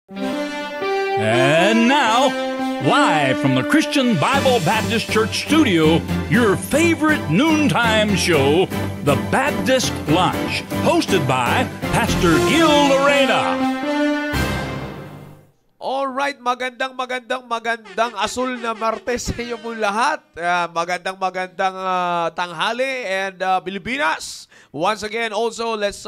And now, live from the Christian Bible Baptist Church studio, your favorite noontime show, The Baptist Lunch, hosted by Pastor Gil Lorena. Alright, magandang asul na Martes sa inyo po lahat. Magandang tanghali and Pilipinas. Once again, also, let's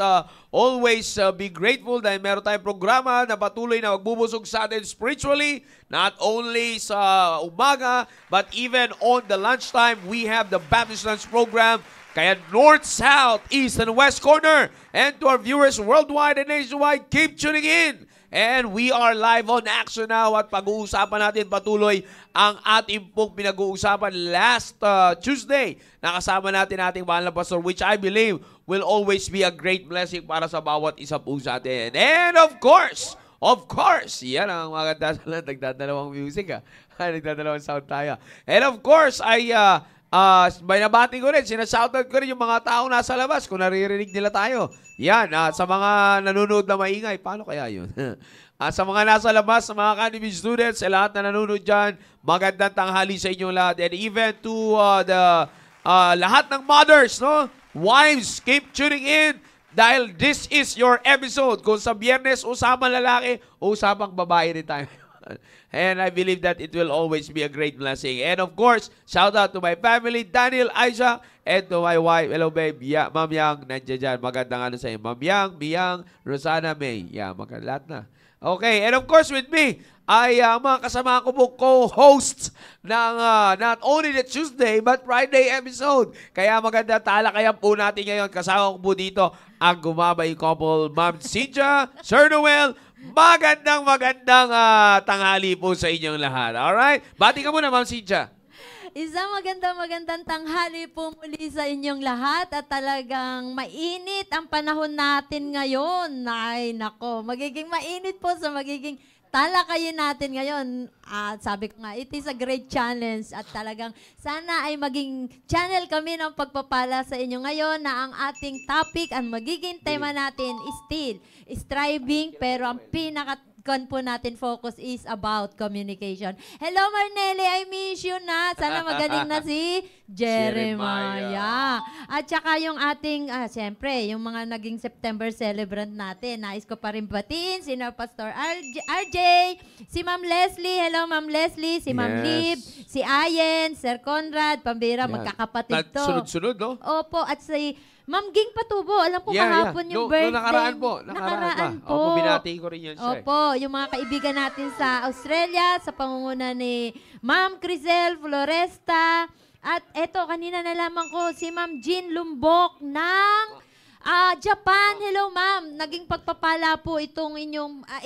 always be grateful dahil meron tayong programa na patuloy na magbubusog sa atin spiritually, not only sa umaga, but even on the lunchtime. We have the Baptist Lunch Program. Kaya North, South, East, and West Corner. And to our viewers worldwide and nationwide, keep tuning in. And we are live on action now at pag-uusapan natin patuloy ang ating pong pinag-uusapan last Tuesday. Nakasama natin ating mahal na pastor, which I believe will always be a great blessing para sa bawat isa po sa atin. And of course, yan ang maganda sa lahat. Nagdadalawang music nagdadalawang sound tayo. And of course, binabati ko rin, sinashoutout ko rin yung mga taong nasa labas kung naririnig nila tayo. Yan, sa mga nanonood na maingay, paano kaya yun? Sa mga nasa labas, sa mga academy students, sa lahat na nanonood dyan, magandang tanghali sa inyong lahat. And even to lahat ng mothers, no? Wives, keep tuning in dahil this is your episode. Kung sa Biyernes, usapang lalaki, usapang babae rin tayo. And I believe that it will always be a great blessing. And of course, shout out to my family, Daniel, Isaac, and to my wife. Hello, babe. Yeah, Ma'am Yang, nandiyan dyan. Magandang sa iyo. Ma'am Yang, Miyang, Rosana, May. Yeah, lahat na. Okay, and of course with me, ay mga kasama ko po co-hosts ng not only the Tuesday but Friday episode. Kaya maganda talakayan po natin ngayon. Kasama ko po dito ang gumabay couple, Ma'am Cynthia, Sir Noel. Magandang tanghali po sa inyong lahat. Alright? Bati ka muna, Ma'am Cynthia. Isang magandang tanghali po muli sa inyong lahat at talagang mainit ang panahon natin ngayon. Ay, nako, magiging mainit po sa magiging talakayin natin ngayon. Sabi ko nga, it is a great challenge at talagang sana ay maging channel kami ng pagpapala sa inyo ngayon na ang ating topic, ang magiging tema natin is still striving, pero ang po natin focus is about communication. Hello, Marnelli, I miss you na. Sana magaling na si Jeremiah. At saka yung ating, siyempre, yung mga naging September celebrant natin. Nais ko pa rin batiin, sina Pastor RJ, si Ma'am Leslie, hello Ma'am Leslie, si Ma'am Lib, si Ayen, Sir Conrad, pambira, magkakapatid to. Sunod-sunod, no? Opo, at si Ma'am Ging Patubo, alam ko kahapon yung birthday. Nakaraan po. Opo, binati ko rin yan siya. Opo, yung mga kaibigan natin sa Australia, sa pangunguna ni Ma'am Crizel Floresta. At eto, kanina nalaman ko, si Ma'am Jean Lumbok ng Japan. Hello, Ma'am. Naging pagpapala po itong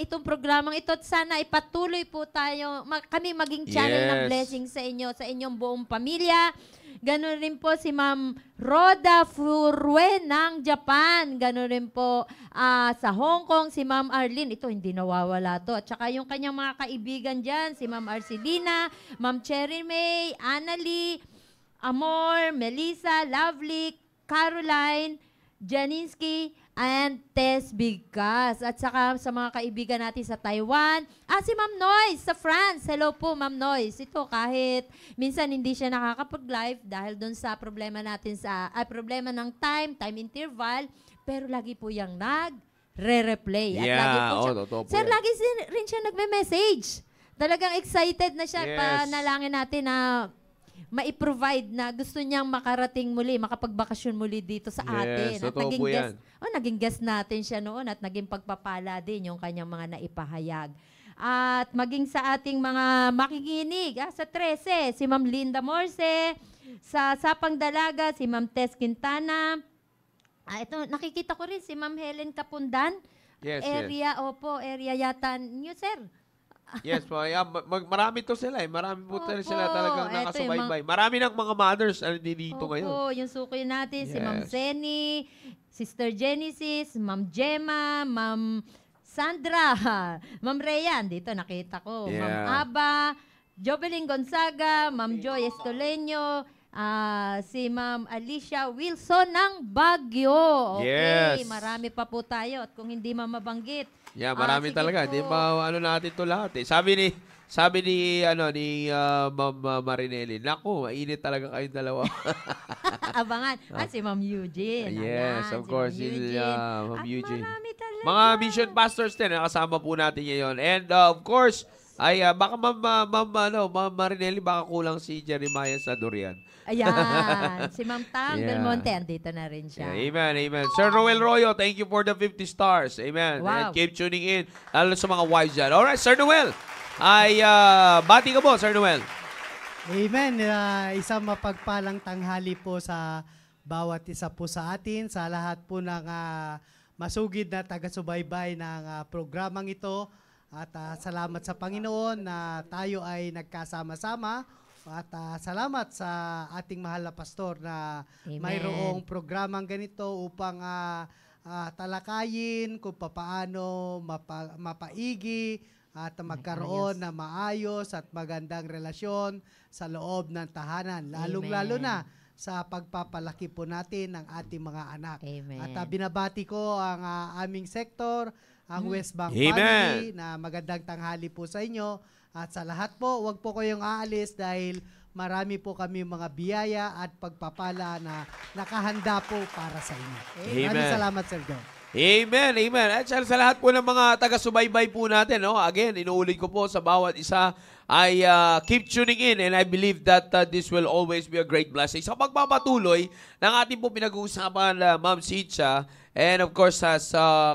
itong programang ito. At sana ipatuloy po tayo, kami maging channel ng blessing sa inyo, sa inyong buong pamilya. Ganon rin po si Ma'am Roda Furue ng Japan. Ganon rin po sa Hong Kong si Ma'am Arlene. Ito, hindi nawawala to. At saka yung kanyang mga kaibigan dyan, si Ma'am Arcelina, Ma'am Cherry May, Annalie, Amor, Melissa, Lovely, Caroline, Janinsky, and Tess Bigas. At saka sa mga kaibigan natin sa Taiwan. Si Ma'am Noyce sa France. Hello po, Ma'am Noyce. Ito, kahit minsan hindi siya nakakapag-live dahil doon sa problema natin problema ng time interval, pero lagi po yung nag-re-replay. At lagi po siya, sir, lagi rin siya nagme-message. Talagang excited na siya. Panalangin natin na mai-provide na gusto niyang makarating muli, makapagbakasyon muli dito sa atin. At naging guest natin siya noon at naging pagpapala din yung kanyang mga naipahayag. At maging sa ating mga makikinig, sa 13, si Ma'am Linda Morse, sa Sapang Dalaga, si Ma'am Tess Quintana. Ito, nakikita ko rin si Ma'am Helen Kapundan. Area yata niyo, sir. Yes po. Marami to sila Marami po sila talagang nakasubaybay. Marami ng mga mothers dito ngayon. Opo, yung sukoy natin, si Ma'am Zeni, Sister Genesis, Ma'am Gemma, Ma'am Sandra, Ma'am Rayan, dito nakita ko. Ma'am Aba, Jobeling Gonzaga, Ma'am Joy Estoleño, si Ma'am Alicia Wilson ng Baguio. Okay, Yes. marami pa po tayo at kung hindi mabanggit. Yeah, marami sige talaga. po. Di ba ano natin 'to lahat eh. Sabi ni Ma'am Marinelli, naku, mainit talaga kayong dalawa. Abangan. Si Ma'am Eugene. Yes, Ayan, of si course. Ma'am Eugene. Ma'am At Eugene. marami talaga. Mga mission pastors din, kasama po natin ngayon. And of course, ay baka Ma'am Marinelli, baka kulang si Jeremiah sa Durian. Ayan. Si Ma'am Tang Yeah. Belmonte, andito na rin siya. Yeah, amen. Sir Noel Royo, thank you for the 50 stars. Amen. Wow. And keep tuning in. Lalo sa mga wives dyan. Alright, Sir Noel. Ay, bati ka po, Sir Noel. Amen. Isang mapagpalang tanghali po sa bawat isa po sa atin, sa lahat po ng masugid na taga-subaybay ng programang ito. At salamat sa Panginoon na tayo ay nagkasama-sama. At salamat sa ating mahal na pastor na Amen. mayroong programang ganito upang talakayin kung papaano mapaigi at magkaroon na maayos at magandang relasyon sa loob ng tahanan. Lalong-lalo na sa pagpapalaki po natin ng ating mga anak. Amen. At binabati ko ang aming sektor, ang West Bank Amen. Family, na magandang tanghali po sa inyo. At sa lahat po, huwag po kayong aalis dahil marami po kami mga biyaya at pagpapala na nakahanda po para sa inyo. Amen. Maraming salamat, Sir Joe. Amen. At sa lahat po ng mga taga-subaybay po natin, no? Again, inuulit ko po sa bawat isa ay keep tuning in and I believe that this will always be a great blessing. Sa pagpapatuloy ng ating po pinag-uusapan Ma'am Sitcha, and of course, sa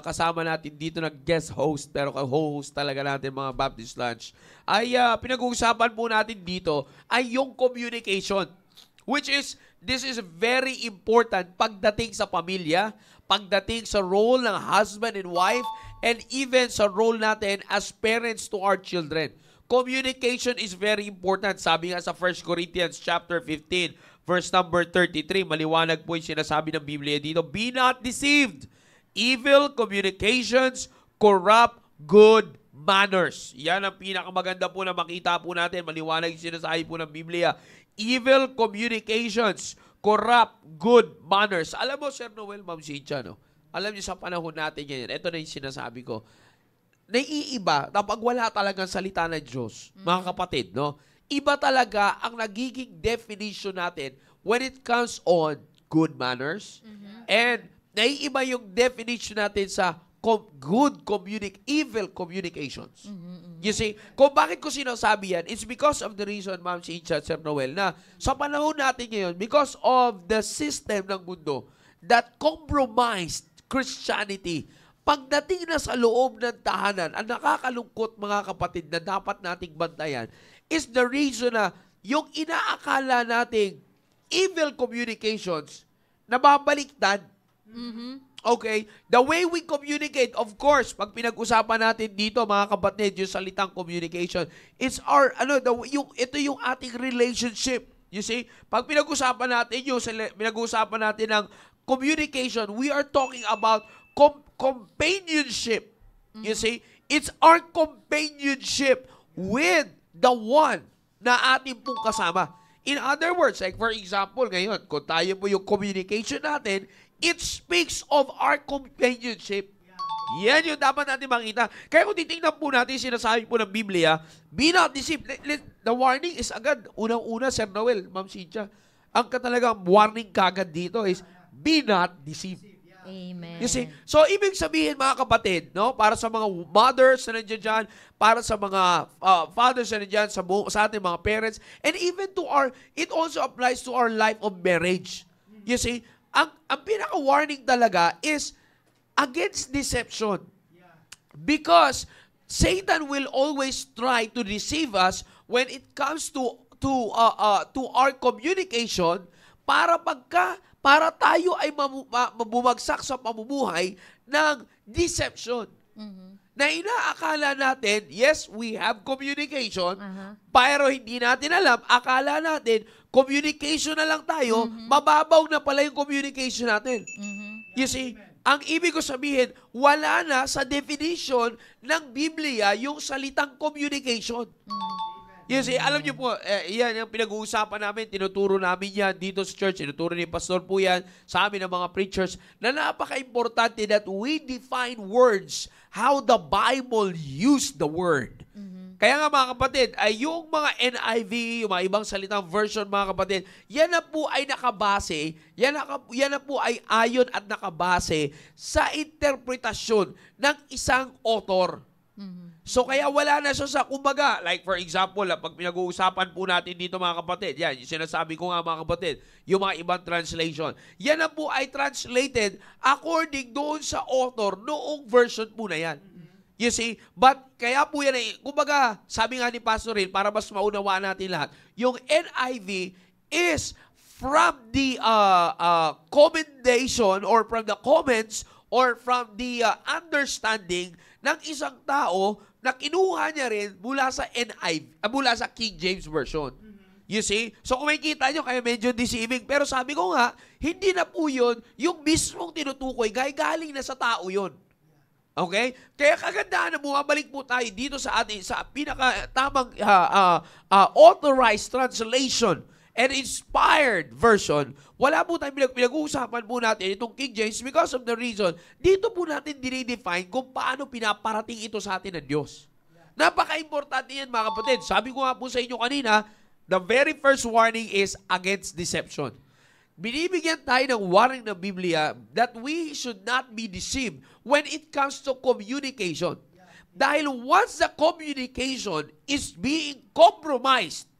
kasama natin dito na guest host, pero host talaga natin mga Baptist Lunch, ay pinag-uusapan po natin dito ay yung communication. Which is, this is very important pagdating sa pamilya, pagdating sa role ng husband and wife, and even sa role natin as parents to our children. Communication is very important. Sabi nga sa 1 Corinthians chapter 15, verse number 33, maliwanag po yung sinasabi ng Biblia dito, be not deceived. Evil communications corrupt good manners. Yan ang pinakamaganda po na makita po natin. Maliwanag yung sinasabi po ng Biblia. Evil communications corrupt good manners. Alam mo, Sir Noel, Ma'am Cynthia, no? Alam niyo sa panahon natin ngayon, ito na yung sinasabi ko, naiiba kapag wala talagang salita ng Diyos, mga kapatid, no? Iba talaga ang nagiging definition natin when it comes on good manners, and naiiba yung definition natin sa evil communications. You see, kung bakit ko sinasabi yan, it's because of the reason, Ma'am Cynthia at Sir Noel, na sa panahon natin ngayon, because of the system ng mundo that compromised Christianity, pagdating na sa loob ng tahanan, ang nakakalungkot mga kapatid na dapat nating bantayan is the reason na yung inaakala nating evil communications nababaliktad. Okay? The way we communicate, of course, pag pinag-usapan natin dito, mga kapatid, yung salitang communication, it's our, ito yung ating relationship. You see? Pag pinag-usapan natin ng communication, we are talking about companionship. You see? It's our companionship with the one na ating pong kasama. In other words, like for example, ngayon, kung tayo po yung communication natin, it speaks of our companionship. Yan yung dapat natin makita. Kaya kung titingnan po natin, sinasabi po ng Biblia, be not deceived. The warning is agad, unang-una, Sir Noel, Ma'am Cynthia, ang talagang warning kagad dito is, be not deceived. Amen. You see? So, ibig sabihin, mga kapatid, no? Para sa mga mothers na nandiyan dyan, para sa mga fathers na nandiyan, sa ating mga parents, and even it also applies to our life of marriage. You see? Ang pinaka-warning talaga is against deception. Because Satan will always try to deceive us when it comes to our communication para tayo ay bumagsak sa pamumuhay ng deception. Na inaakala natin, yes, we have communication, pero hindi natin alam, akala natin, communication na lang tayo, mababaw na pala yung communication natin. You see, ang ibig ko sabihin, wala na sa definition ng Biblia yung salitang communication. Yes, alam niyo po, yan yung pinag-uusapan namin, tinuturo namin yan dito sa church, tinuturo ni Pastor po yan sa amin ng mga preachers, na napaka-importante that we define words, how the Bible used the word. Kaya nga mga kapatid, ay yung mga NIV, yung mga ibang salitang version mga kapatid, yan na po ay nakabase, yan na po ay ayon at nakabase sa interpretasyon ng isang author. So kaya wala na siya sa, kumbaga, like for example, pag pinag-uusapan po natin dito mga kapatid, yan, yung sinasabi ko nga mga kapatid, yung mga ibang translation, yan na po ay translated according doon sa author noong version po na yan. You see? But kaya po yan, kumbaga, sabi nga ni Pastor Rin, para mas maunawaan natin lahat, yung NIV is from the commendation or from the comments or from the understanding ng isang tao na kinuha niya rin mula sa mula sa King James Version. You see? So kung makikita nyo, kaya medyo deceiving. Pero sabi ko nga, hindi na po yun yung mismong tinutukoy, galing na sa tao yun. Okay? Kaya kagandahan na bumabalik po tayo dito sa ating, sa pinaka-tamang authorized translation and inspired version. Wala po tayong pinag-uusapan po natin itong King James because of the reason, dito po natin dinidefine kung paano pinaparating ito sa atin ng Diyos. Napaka-importante yan mga kapatid. Sabi ko nga po sa inyo kanina, the very first warning is against deception. Binibigyan tayo ng warning ng Biblia that we should not be deceived when it comes to communication. Dahil once the communication is being compromised,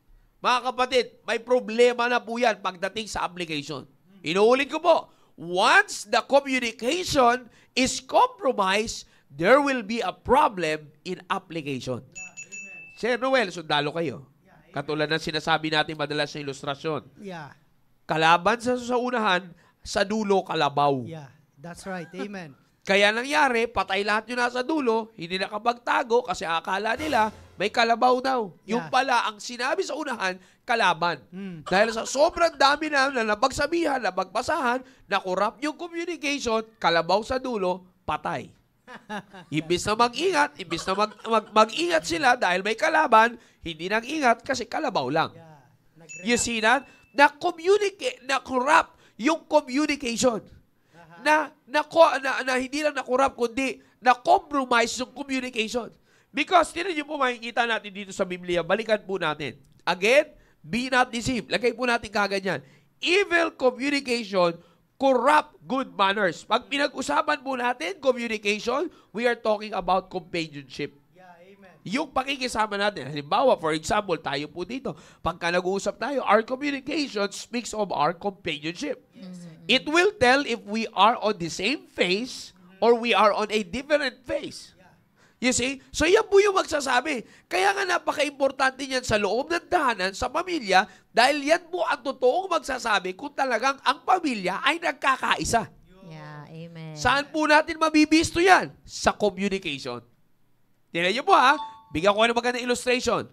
mga kapatid, may problema na po yan pagdating sa application. Inuulit ko po, once the communication is compromised, there will be a problem in application. Sir Noel, sundalo kayo. Katulad ng sinasabi natin madalas sa ilustrasyon. Yeah. Kalaban sa unahan, sa dulo kalabaw. Yeah. That's right. Amen. Kaya nangyari, patay lahat yung nasa dulo, hindi nakapagtago kasi akala nila may kalabaw daw. Yeah. Yung pala, ang sinabi sa unahan, kalaban. Dahil sa sobrang dami na napagsabihan, napagbasahan, na-corrupt yung communication, kalabaw sa dulo, patay. Imbis na mag-ingat, mag-ingat sila dahil may kalaban, hindi nag-ingat kasi kalabaw lang. You see that? Na-corrupt yung communication. Na hindi lang na-corrupt, kundi na-compromise yung communication. Because, tinan niyo po makikita natin dito sa Biblia, balikan po natin. Again, be not deceived. Lagay po natin kaganyan. Evil communication corrupt good manners. Pag pinag-usapan po natin communication, we are talking about companionship. Yung pakikisama natin. Halimbawa, for example, tayo po dito. Pagka nag-uusap tayo, our communication speaks of our companionship. It will tell if we are on the same phase or we are on a different phase. You see? So yan po yung magsasabi. Kaya nga napaka-importante niyan sa loob ng tahanan, sa pamilya, dahil yan po ang totoong magsasabi kung talagang ang pamilya ay nagkakaisa. Yeah, amen. Saan po natin mabibisto yan? Sa communication. Tingnan niyo po ha, bigyan ko ng magandang illustration.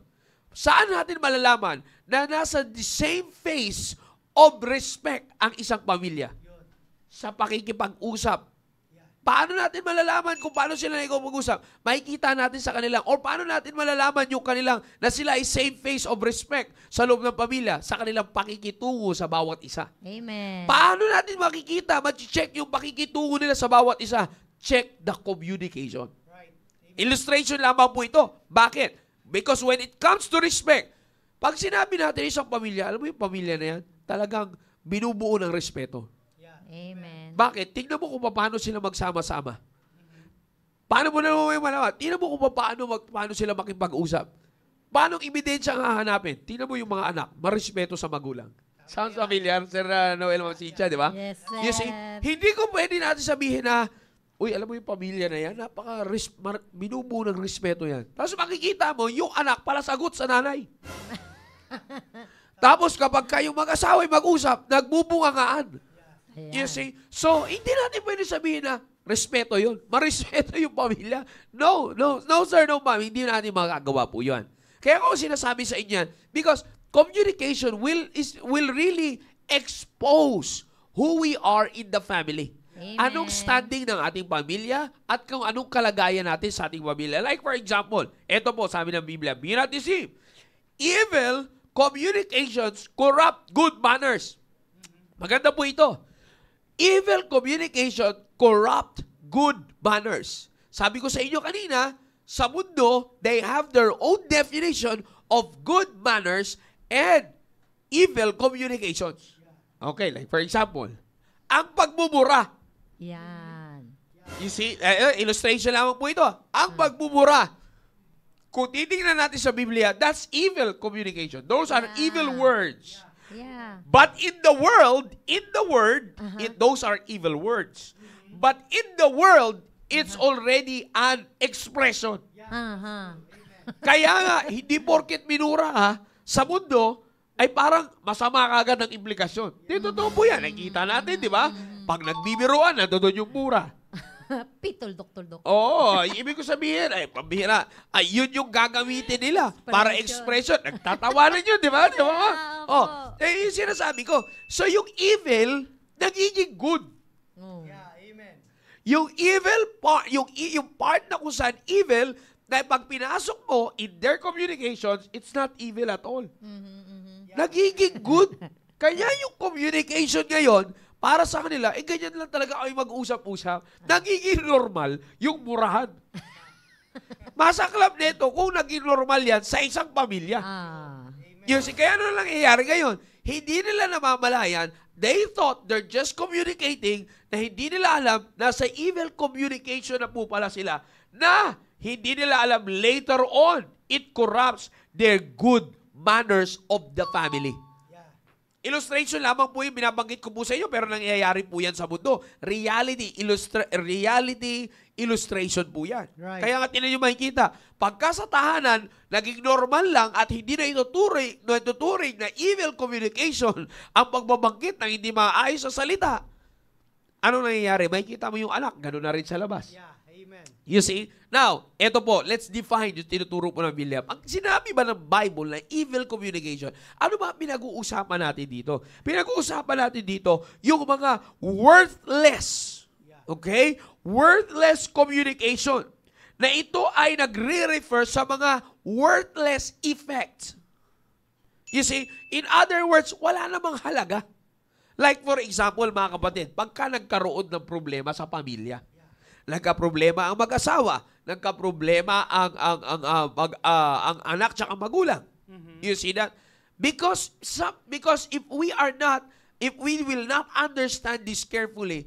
Saan natin malalaman na nasa the same phase of respect ang isang pamilya? Sa pakikipag-usap. Paano natin malalaman kung paano sila nag-uusap? Makikita natin sa kanilang, or paano natin malalaman yung kanilang na sila ay same phase of respect sa loob ng pamilya, sa kanilang pakikitungo sa bawat isa. Amen. Paano natin makikita, ma-check yung pakikitungo nila sa bawat isa? Check the communication. Illustration lamang po ito. Bakit? Because when it comes to respect, pag sinabi natin isang pamilya, alam mo yung pamilya na yan, talagang binubuo ng respeto. Amen. Bakit? Tingnan mo kung paano sila magsama-sama. Paano mo naman malaman? Tingnan mo kung paano sila makipag-usap. Paano ebidensya ang hahanapin? Tingnan mo yung mga anak, marespeto sa magulang. Sounds familiar, Sir Noel Mamsicha, di ba? Yes, sir. You see, hindi ko pwede natin sabihin na, uy, alam mo yung pamilya na yan, binubuo ng respeto yan. Tapos makikita mo, yung anak pala sagot sa nanay. Tapos kapag kayong mag-asaway mag-usap, nagbubungangaan. You see? So, hindi natin pwede sabihin na respeto yun. Marespeto yung pamilya. No, sir, no, ma'am. Hindi natin magagawa po yun. Kaya ako sinasabi sa inyo, because communication will really expose who we are in the family. Amen. Anong standing ng ating pamilya at kung anong kalagayan natin sa ating pamilya. Like for example, eto po sabi ng Biblia, be not deceived. evil communications corrupt good manners. Maganda po ito. Evil communication corrupt good manners. Sabi ko sa inyo kanina, sa mundo, they have their own definition of good manners and evil communications. Okay, like for example, ang pagmumura. Yan. You see, illustration lamang po ito. Ang pagmumura. Kung titingnan natin sa Biblia, that's evil communication. Those are evil words. Yeah. But in the world, those are evil words. But in the world, it's already an expression. Kaya nga, hindi porket minura sa mundo, ay parang masama kagad ng implikasyon. Di totoo po yan. Nakikita natin, di ba? Pag nagbibiruan, nandoon yung mura. Pitol-dok-tol-dok. Oo, ibig ko sabihin, ay, pambihira, ay, yun yung gagamitin nila para expression. Nagtatawanan yun, di ba? Di ba? Oh, yung sinasabi ko. So, yung evil, nagiging good. Yung evil part, yung part na kung saan evil, na pag pinasok mo in their communications, it's not evil at all. Nagiging good. Kaya yung communication ngayon, para sa kanila, ganyan lang talaga kayo mag-usap-usap. Nagiging normal yung murahan. Masaklap nito kung naging normal yan sa isang pamilya. Kaya ano lang nangyayari ngayon? Hindi nila namamalayan. They thought they're just communicating na hindi nila alam na sa evil communication na po pala sila na hindi nila alam later on, it corrupts their good manners of the family. Illustration lamang po yung binabanggit ko po sa inyo pero nangyayari po yan sa mundo. Reality illustration po yan. Right. Kaya nga tinan nyo makikita, pagka sa tahanan, naging normal lang at hindi na ituturing na evil communication ang pagbabanggit ng hindi maayos sa salita. Ano nangyayari? Makikita mo yung anak, gano'n na rin sa labas. Yeah, amen. You see? Now, eto po, let's define yung tinuturo po ng William. Ang sinabi ba ng Bible na evil communication, ano ba pinag-uusapan natin dito? Pinag-uusapan natin dito yung mga worthless, okay? Worthless communication. Na ito ay nagre-refer sa mga worthless effects. You see? In other words, wala namang halaga. Like for example, mga kapatid, pagka nagkaroon ng problema sa pamilya, nagka-problema ang mag-asawa, nagka-problema ang anak tsaka magulang. You see that? Because if we will not understand this carefully,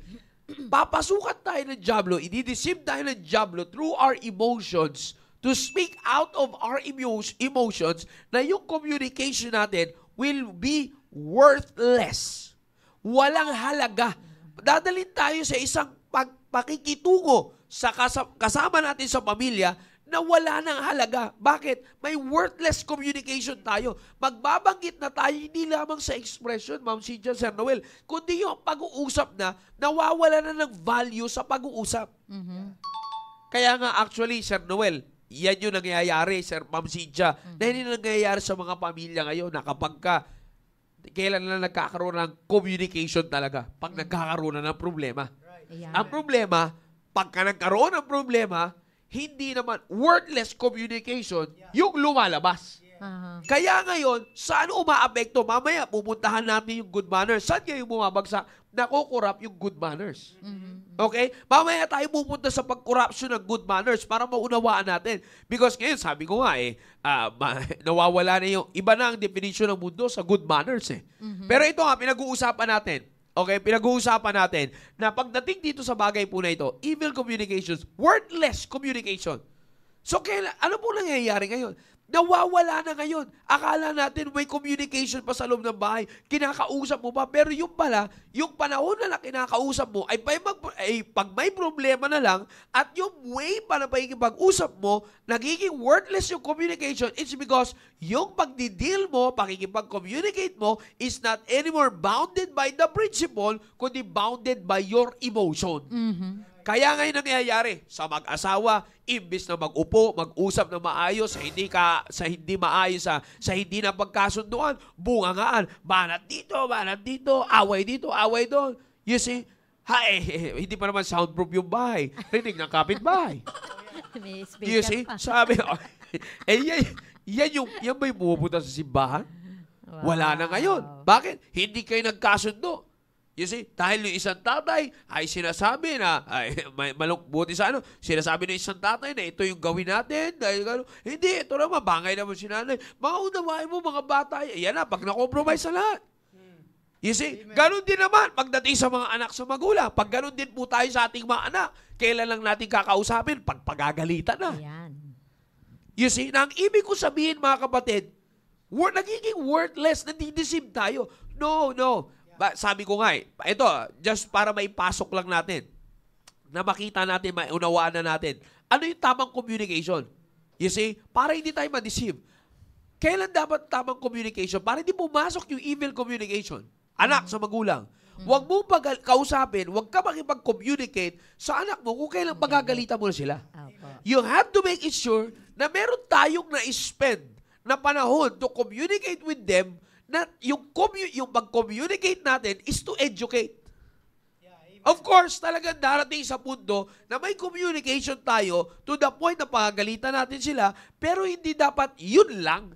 papasukan tayo ng dyablo, i-deceive tayo ng dyablo through our emotions to speak out of our emotions na yung communication natin will be worthless. Walang halaga. Dadalhin tayo sa isang pakikitungo sa kasama natin sa pamilya na wala nang halaga. Bakit? May worthless communication tayo. Magbabanggit na tayo hindi lamang sa expression, Ma'am Cynthia, Sir Noel, kundi yung pag-uusap na nawawala na ng value sa pag-uusap. Kaya nga actually, Sir Noel, yan yung nangyayari, Sir Ma'am Cynthia, na hindi nangyayari sa mga pamilya ngayon na kapag kailan na nagkakaroon ng communication talaga pag nagkakaroon na ng problema. Ang problema, pagka nagkaroon ng problema, hindi naman worthless communication yung lumalabas. Kaya ngayon, saan umaapekto? Mamaya, pupuntahan natin yung good manners. Saan kayo bumabagsak? Nakukurap yung good manners. Okay? Mamaya tayo pupunta sa pag-corruption ng good manners para maunawaan natin. Because ngayon, sabi ko nga nawawala na yung iba na ang definition ng mundo sa good manners Pero ito nga, pinag-uusapan natin. Okay, pinag-uusapan natin na pagdating dito sa bagay po na ito, evil communications, worthless communication. So, ano po nangyayari ngayon? Nawawala na ngayon. Akala natin may communication pa sa loob ng bahay. Kinakausap mo pa. Pero yung pala, yung panahon na kinakausap mo ay pag may problema na lang at yung way pa na pakikipag-usap mo, nagiging worthless yung communication. It's because yung pagdideal mo, pakikipag-communicate mo is not anymore bounded by the principle, kundi bounded by your emotion. Kaya ngayon nangyayari sa mag-asawa, imbis na mag-upo, mag-usap na maayos, sa hindi maayos, sa hindi na pagkasunduan, bungangaan, banat dito, away dito, away doon. You see, hindi pa naman soundproof yung bahay. Rinig ng kapitbahay. May You speaker see, pa. sabi, Yan ba yung pumupunta sa simbahan? Wow. Wala na ngayon. Bakit? Hindi kayo nagkasundo. You see, dahil yung isang tatay ay sinasabi na, buti sa sinasabi ng isang tatay na ito yung gawin natin. Dahil hindi, ito naman, bangay naman si nanay. Mga unawain mo, mga bata, yan na, pag na-compromise sa lahat. You see, ganun din naman pagdating sa mga anak sa magulang. Pag ganun din po tayo sa ating mga anak, kailan lang natin kakausapin? Pag pagagalitan na. Ayan. You see, na ang ibig ko sabihin, mga kapatid, nagiging worthless, nadideceive tayo. No. Sabi ko nga ito, just para maipasok lang natin, na makita natin, maunawaan na natin, ano yung tamang communication? You see, para hindi tayo ma-deceive. Kailan dapat tamang communication? Para hindi pumasok yung evil communication. Anak sa magulang. Huwag mo kausapin, huwag ka makipag-communicate sa anak mo kung kailan pagagalitan mo na sila. Opo. You have to make it sure na meron tayong na-spend na panahon to communicate with them, na yung pag-communicate natin is to educate. Of course, talagang darating sa punto na may communication tayo to the point na pagagalitan natin sila, pero hindi dapat yun lang.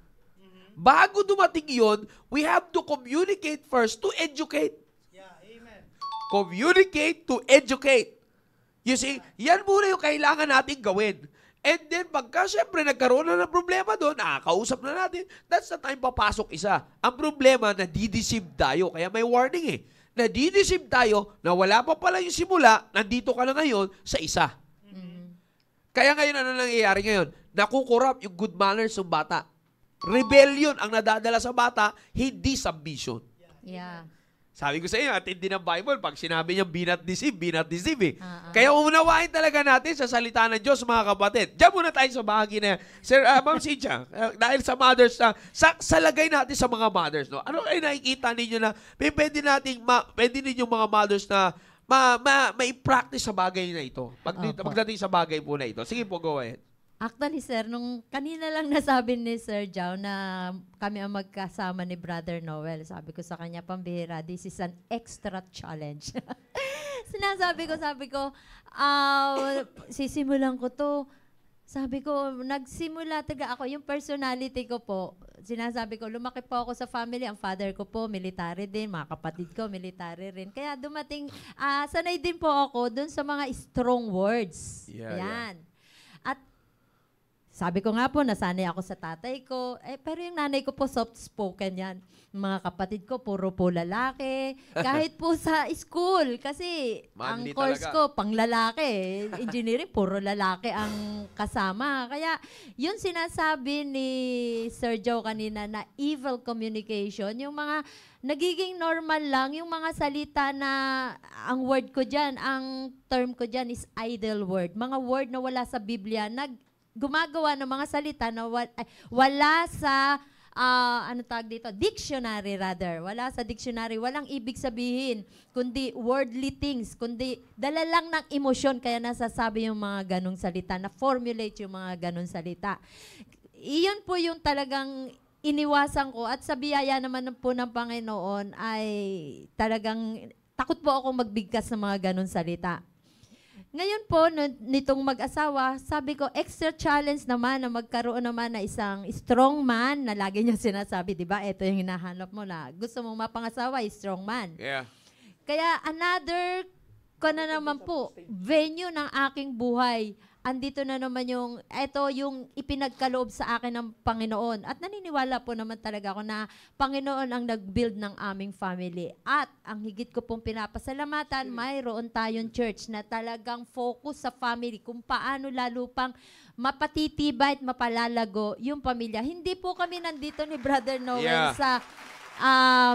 Bago dumating yun, we have to communicate first to educate. Communicate to educate. You see, yan muna yung kailangan natin gawin. And then, pagka siyempre nagkaroon na ng problema doon, nakakausap na natin, that's the time papasok isa. Ang problema, nadideceive tayo. Kaya may warning Nadideceive tayo na wala pa pala yung simula, nandito ka na ngayon sa isa. Kaya ngayon, ano nangyayari ngayon? Nakukurap yung good manners ng bata. Rebellion ang nadadala sa bata, hindi submission. Yeah. Sabi ko sa inyo, atindi ng Bible, pag sinabi niya, be not deceive eh. Kaya unawain talaga natin sa salita ng Diyos, mga kapatid. Diyan muna tayo sa bahagi na, Sir, Ma'am Cynthia, dahil sa mothers na, sa lagay natin sa mga mothers, no? Ano ay nakikita ninyo na, pwede ninyo mga mothers na, mai-practice sa bagay na ito. Pagdating sa bagay po na ito. Sige po, go ahead. Actually, sir, nung kanina lang nasabi ni Sir Jao na kami ang magkasama ni Brother Noel, sabi ko sa kanya, pambihira, this is an extra challenge. Sabi ko, sisimulan ko to. Sabi ko, nagsimula taga ako, yung personality ko po, sinasabi ko, lumaki po ako sa family, ang father ko po, military din, mga kapatid ko, military rin. Kaya dumating, sanay din po ako dun sa mga strong words. Yan. At sabi ko nga po, nasanay ako sa tatay ko. Pero yung nanay ko po, soft-spoken yan. Mga kapatid ko, puro po lalaki. Kahit po sa school. Kasi Manly ang course talaga. ko, pang lalaki. Engineering, puro lalaki ang kasama. Kaya yun sinasabi ni Sir Joe kanina na evil communication, yung mga nagiging normal lang, yung mga salita na, ang word ko dyan, ang term ko dyan is idle word. Mga word na wala sa Biblia, gumagawa ng mga salita na wala sa dictionary rather. Wala sa dictionary, walang ibig sabihin kundi worldly things, kundi dala lang ng emosyon kaya nasasabi yung mga ganong salita, na formulate yung mga ganong salita. Iyon po yung talagang iniwasan ko, at sa biyaya naman po ng Panginoon ay talagang takot po ako magbigkas ng mga ganong salita. Ngayon po, nitong mag-asawa, sabi ko, extra challenge naman na magkaroon naman na isang strong man na lagi niya sinasabi, di ba? Ito yung hinahanap mo na gusto mong mapangasawa, strong man. Yeah. Kaya another naman po, venue ng aking buhay. Andito na naman yung ipinagkaloob sa akin ng Panginoon. At naniniwala po naman talaga ako na Panginoon ang nag-build ng aming family. At ang higit ko pong pinapasalamatan, mayroon tayong church na talagang focus sa family, kung paano lalo pang mapatitibay at mapalalago yung pamilya. Hindi po kami nandito ni Brother Noel sa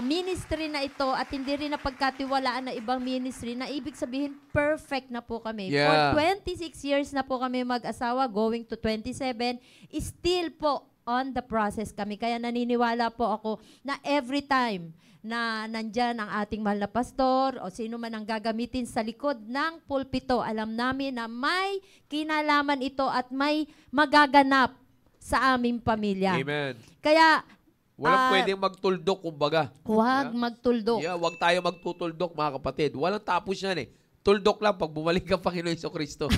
ministry na ito at hindi rin na pagkatiwalaan na ibang ministry na ibig sabihin perfect na po kami. For 26 years na po kami mag-asawa, going to 27, still po on the process kami. Kaya naniniwala po ako na every time na nandyan ang ating mahal na pastor o sino man ang gagamitin sa likod ng pulpito, alam namin na may kinalaman ito at may magaganap sa aming pamilya. Amen. Kaya Walang pwedeng magtuldok, kumbaga. Huwag magtuldok. Huwag tayo magtutuldok, mga kapatid. Walang tapos yan eh. Tuldok lang pag bumalik ang Panginoon Jesucristo.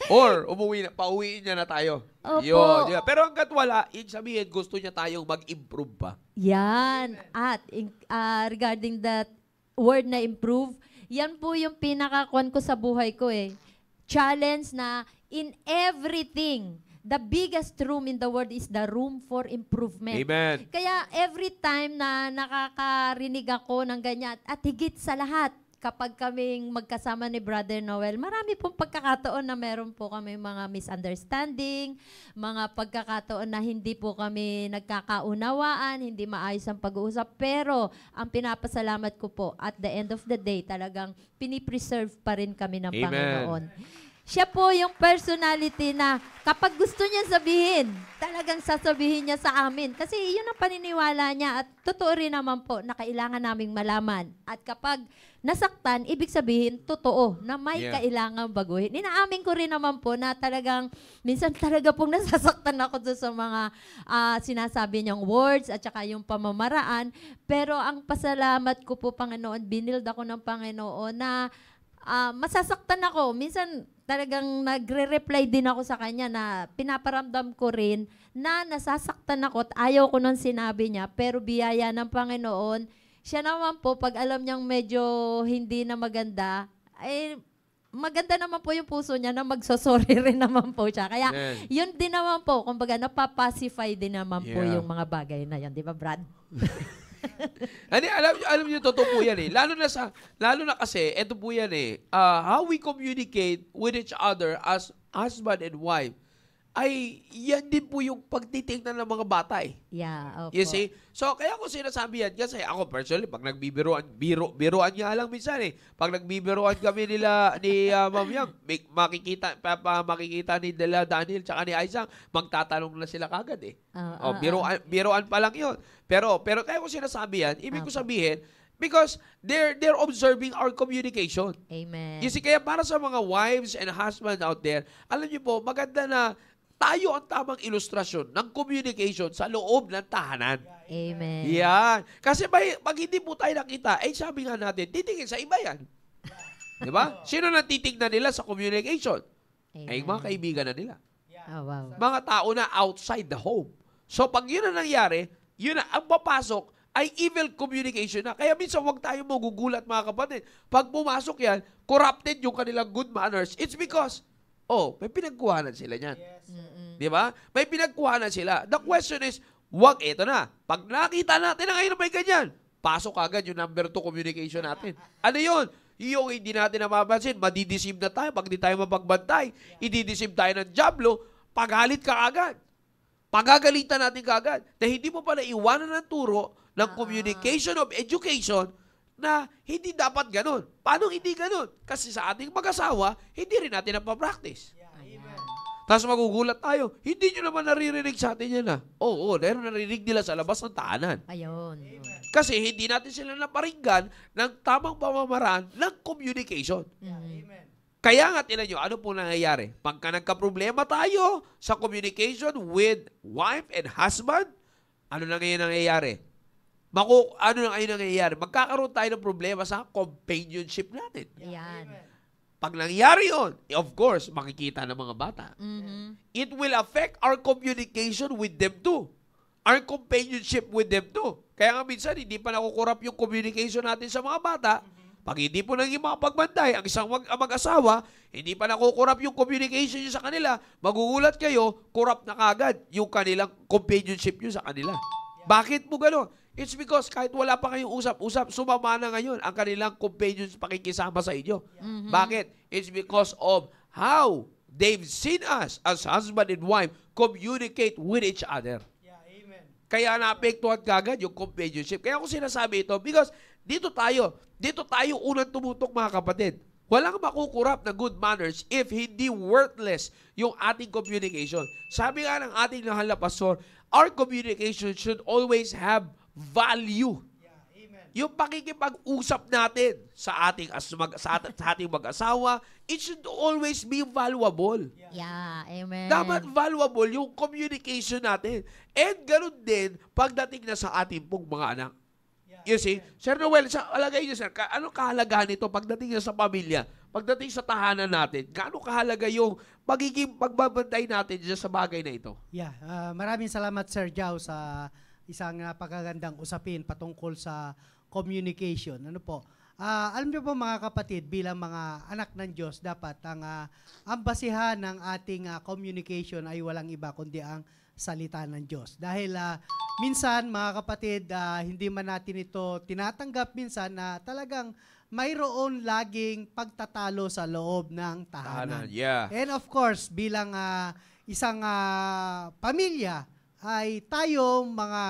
Or pauwiin niya na tayo. Opo. Yun. Pero hanggat wala, ibig sabihin, gusto niya tayong mag-improve pa. Yan. At regarding that word na improve, yan po yung pinakakuan ko sa buhay ko eh. Challenge na in everything, the biggest room in the world is the room for improvement. Amen. Kaya every time na nakakarinig ako ng ganyan, at higit sa lahat, kapag kaming magkasama ni Brother Noel, marami pong pagkakataon na meron po kami mga misunderstanding, mga pagkakataon na hindi po kami nagkakaunawaan, hindi maayos ang pag-uusap. Pero ang pinapasalamat ko po, at the end of the day, talagang pinipreserve pa rin kami ng Amen. Panginoon. Siya po yung personality na kapag gusto niya sabihin, talagang sasabihin niya sa amin. Kasi yun ang paniniwala niya at totoo rin naman po na kailangan naming malaman. At kapag nasaktan, ibig sabihin, totoo na may kailangan baguhin. Inaamin ko rin naman po na talagang, minsan talaga pong nasasaktan ako doon sa mga sinasabi niyang words at saka yung pamamaraan. Pero ang pasalamat ko po, Panginoon, binild ako ng Panginoon na masasaktan ako. Minsan talagang nagre-reply din ako sa kanya na pinaparamdam ko rin na nasasaktan ako at ayaw ko nung sinabi niya. Pero biyaya ng Panginoon, siya naman po, pag alam niyang medyo hindi na maganda, ay maganda naman po yung puso niya na magsosorry rin naman po siya. Kaya yun din naman po, kumbaga napapacify din naman po yung mga bagay na yun. Di ba, Brad? alam niyo, totoo po yan eh. Lalo na kasi, eto po yan eh, how we communicate with each other as husband and wife, ay yan din po yung pagtitingnan ng mga bata eh. Yeah, opo. You see? So, kaya ko sinasabi yan, kasi ako personally, pag nagbibiroan, biroan nga lang minsan eh. Pag nagbibiroan kami ni Ma'am Yang, makikita ni Daniel tsaka ni Isaac, magtatanong na sila kagad eh. Biroan pa lang yun. Pero kaya ko sinasabi yan, ibig ko sabihin, because they're observing our communication. Amen. You see, kaya para sa mga wives and husbands out there, alam niyo po, maganda na tayo ang tamang ilustrasyon ng communication sa loob ng tahanan. Amen. Yan. Kasi pag hindi po tayo nakita, sabi nga natin, titingin sa iba yan. Di ba? Sino nang titignan nila sa communication? Amen. Ay, mga kaibigan na nila. Oh, wow. Mga tao na outside the home. So, pag yun na nangyari, yun na, ang papasok ay evil communication na. Kaya minsan huwag tayo magugulat, mga kapatid. Pag pumasok yan, corrupted yung kanilang good manners. It's because, may pinagkuhanan sila niyan. Di ba? May pinagkuhanan sila. The question is, ito na. Pag nakita natin na ngayon na may ganyan, pasok agad yung number 2 communication natin. Ano yun? Yung hindi natin napapansin, madideceive na tayo. Pag di tayo mapagbantay, idideceive tayo ng diablo, pagalit ka agad. Pagagalitan natin kaagad. Na hindi mo pala iwanan ng turo ng communication of education na hindi dapat ganun. Paano hindi ganun? Kasi sa ating mag-asawa, hindi rin natin napapractice. Tapos magugulat tayo, hindi nyo naman naririnig sa atin yan Oo, dahil narinig nila sa labas ng tahanan. Ayun. Kasi hindi natin sila naparinggan ng tamang pamamaraan ng communication. Kaya nga, tinan nyo, ano po nangyayari? Pagka nagka-problema tayo sa communication with wife and husband, ano na ngayon nangyayari? Magkakaroon tayo ng problema sa companionship natin. Yan. Pag nangyari yun, of course, makikita ng mga bata. It will affect our communication with them too. Our companionship with them too. Kaya nga minsan, hindi pa nakukurap yung communication natin sa mga bata. Pag hindi po naging makapagbantay, ang isang mag-asawa, hindi pa nakukurap yung communication nyo sa kanila, magugulat kayo, kurap na kagad yung kanilang companionship nyo sa kanila. Bakit mo gano'n? It's because kahit wala pa kayong usap-usap, sumama na ngayon ang kanilang companions pakikisama sa inyo. Bakit? It's because of how they've seen us as husband and wife communicate with each other. Kaya naapektuhan kagad yung companionship. Kaya ako sinasabi ito because dito tayo unang tumutok, mga kapatid. Walang makukurap na good manners if hindi worthless yung ating communication. Sabi nga ng ating mahal na pastor, our communication should always have value. Yung pakikipag-usap natin sa ating mag-asawa, it should always be valuable. Yeah, amen. Dapat valuable yung communication natin. And ganoon din pagdating na sa ating pong mga anak. You see? Sir Noel, alagay niyo, sir, anong kahalagahan nito pagdating na sa pamilya? Pagdating sa tahanan natin, gaano kahalaga yung magiging pagbabantay natin dyan sa bagay na ito? Yeah, maraming salamat Sir Jao sa isang napakagandang usapin patungkol sa communication. Ano po? Alam niyo po mga kapatid, bilang mga anak ng Diyos, dapat ang basihan ng ating communication ay walang iba kundi ang salita ng Diyos. Dahil minsan mga kapatid, hindi man natin ito tinatanggap minsan na talagang mayroon laging pagtatalo sa loob ng tahanan. Yeah. And of course, bilang isang pamilya, ay tayong mga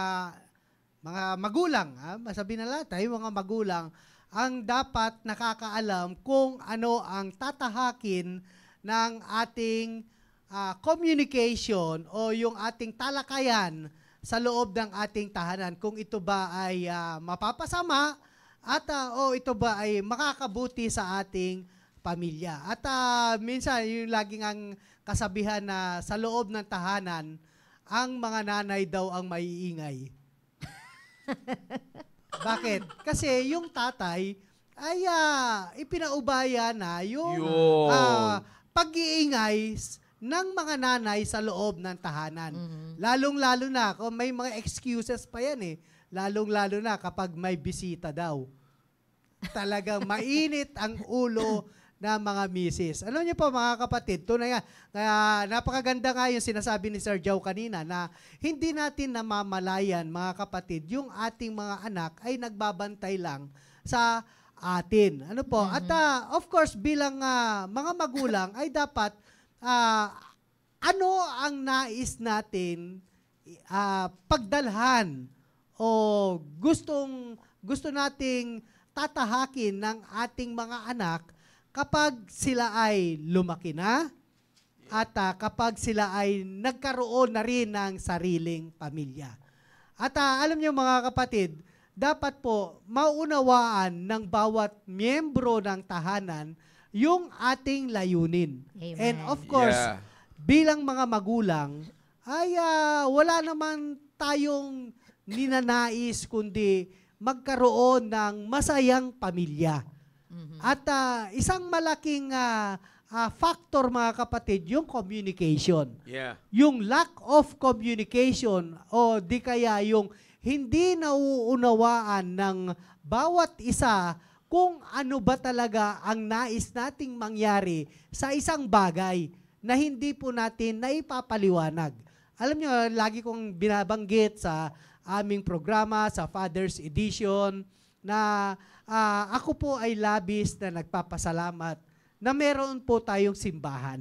magulang, masabi na lahat, tayo mga magulang, ang dapat nakakaalam kung ano ang tatahakin ng ating communication o yung ating talakayan sa loob ng ating tahanan. Kung ito ba ay mapapasama at o ito ba ay makakabuti sa ating pamilya. At minsan yung laging ang kasabihan na sa loob ng tahanan, ang mga nanay daw ang maiingay. Bakit? Kasi yung tatay ay ipinaubaya na yung pag-iingay ng mga nanay sa loob ng tahanan. Lalong-lalo na, kung may mga excuses pa yan lalong-lalo na kapag may bisita daw. Talagang mainit ang ulo ng mga misis. Alam niyo po mga kapatid, tunay nga, napakaganda nga yung sinasabi ni Sir Jao kanina na hindi natin namamalayan mga kapatid, yung ating mga anak ay nagbabantay lang sa atin. Ano po? At of course, bilang mga magulang ay dapat ano ang nais natin pagdalhan o gusto nating tatahakin ng ating mga anak kapag sila ay lumaki na at kapag sila ay nagkaroon na rin ng sariling pamilya. At alam niyo mga kapatid, dapat po maunawaan ng bawat miyembro ng tahanan yung ating layunin. Amen. And of course, bilang mga magulang, ay wala naman tayong ninanais kundi magkaroon ng masayang pamilya. At isang malaking factor mga kapatid, yung communication. Yung lack of communication o di kaya yung hindi nauunawaan ng bawat isa kung ano ba talaga ang nais nating mangyari sa isang bagay na hindi po natin naipapaliwanag. Alam nyo, lagi kong binabanggit sa aming programa, sa Father's Edition, na ako po ay labis na nagpapasalamat na meron po tayong simbahan.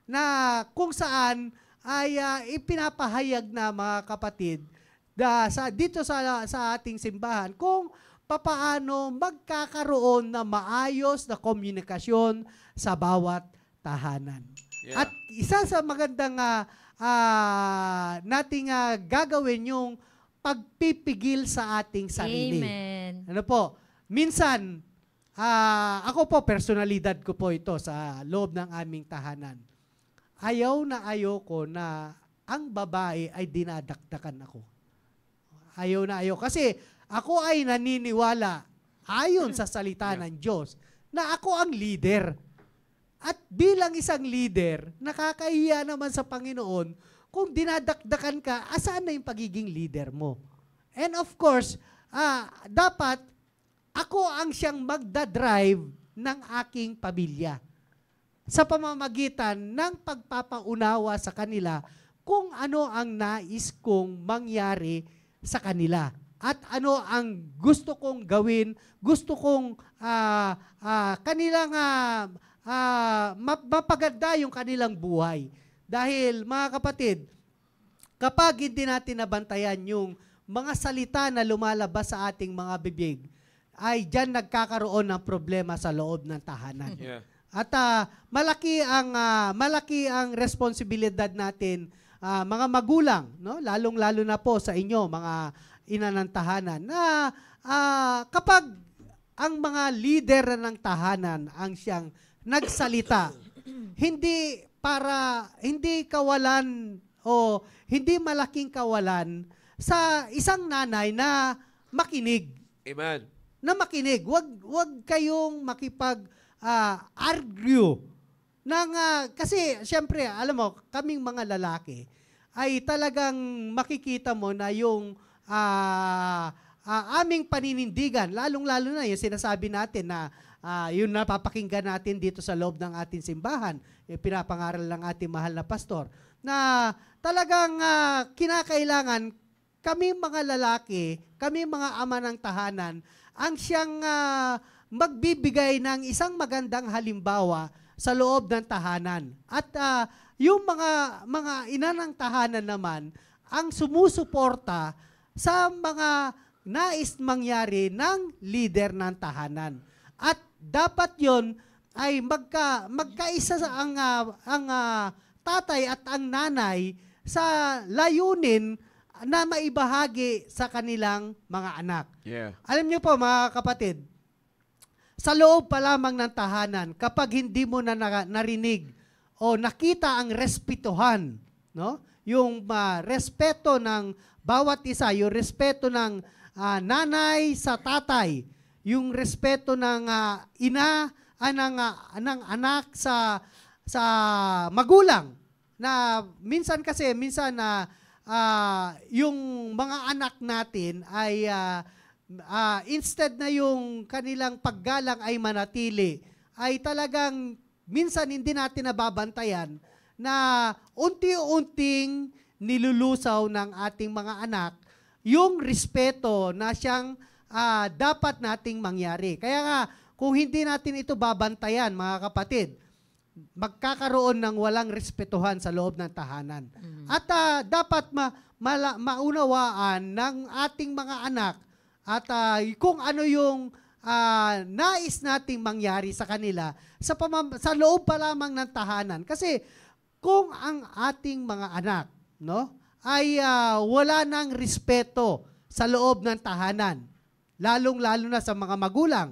Na kung saan ay ipinapahayag na mga kapatid dito sa ating simbahan kung papaano magkakaroon na maayos na komunikasyon sa bawat tahanan. At isa sa magandang nating gagawin yung pagpipigil sa ating sarili. Amen. Ano po? Minsan, ako po, personalidad ko po ito sa loob ng aming tahanan. Ayaw ko na ang babae ay dinadakdakan ako. Ayaw na ayaw. Kasi ako ay naniniwala, ayon sa salita ng Diyos, na ako ang leader. At bilang isang leader, nakakahiya naman sa Panginoon kung dinadakdakan ka, asan na yung pagiging leader mo? And of course, dapat ako ang siyang magdadrive ng aking pamilya sa pamamagitan ng pagpapaunawa sa kanila kung ano ang nais kong mangyari sa kanila. At ano ang gusto kong gawin, gusto kong kanilang mapaganda yung kanilang buhay. Dahil mga kapatid, kapag hindi natin nabantayan yung mga salita na lumalabas sa ating mga bibig, ay dyan nagkakaroon ng problema sa loob ng tahanan. At malaki ang responsibilidad natin, mga magulang, no? Lalong-lalo na po sa inyo, mga ina ng tahanan, na kapag ang mga lider ng tahanan ang siyang nagsalita, hindi kawalan o hindi malaking kawalan sa isang nanay na makinig. Amen. Na makinig. Wag kayong makipag-argue Kasi siyempre, alam mo, kaming mga lalaki ay talagang makikita mo na yung aming paninindigan, lalong-lalo na yung sinasabi natin na yung napapakinggan natin dito sa loob ng ating simbahan, yung pinapangaral ng ating mahal na pastor, na talagang kinakailangan kami mga lalaki, kami mga ama ng tahanan, ang siyang magbibigay ng isang magandang halimbawa sa loob ng tahanan. At yung mga ina ng tahanan naman, ang sumusuporta sa mga nais mangyari ng leader ng tahanan. At dapat yon ay magkaisa ang tatay at ang nanay sa layunin na maibahagi sa kanilang mga anak. Yeah. Alam niyo po mga kapatid, sa loob pa lamang ng tahanan, kapag hindi mo na narinig o nakita ang respetuhan, no? Yung respeto ng bawat isa, yung respeto ng nanay sa tatay, yung respeto ng ina, ng anak sa magulang, na minsan na yung mga anak natin ay instead na yung kanilang paggalang ay manatili, ay talagang minsan hindi natin nababantayan na unti-unting nilulusaw ng ating mga anak yung respeto na siyang dapat nating mangyari. Kaya nga, kung hindi natin ito babantayan, mga kapatid, magkakaroon ng walang respetuhan sa loob ng tahanan. At dapat maunawaan ng ating mga anak at kung ano yung nais nating mangyari sa kanila sa loob pa lamang ng tahanan. Kasi kung ang ating mga anak, no, ay wala ng respeto sa loob ng tahanan, lalong-lalo na sa mga magulang,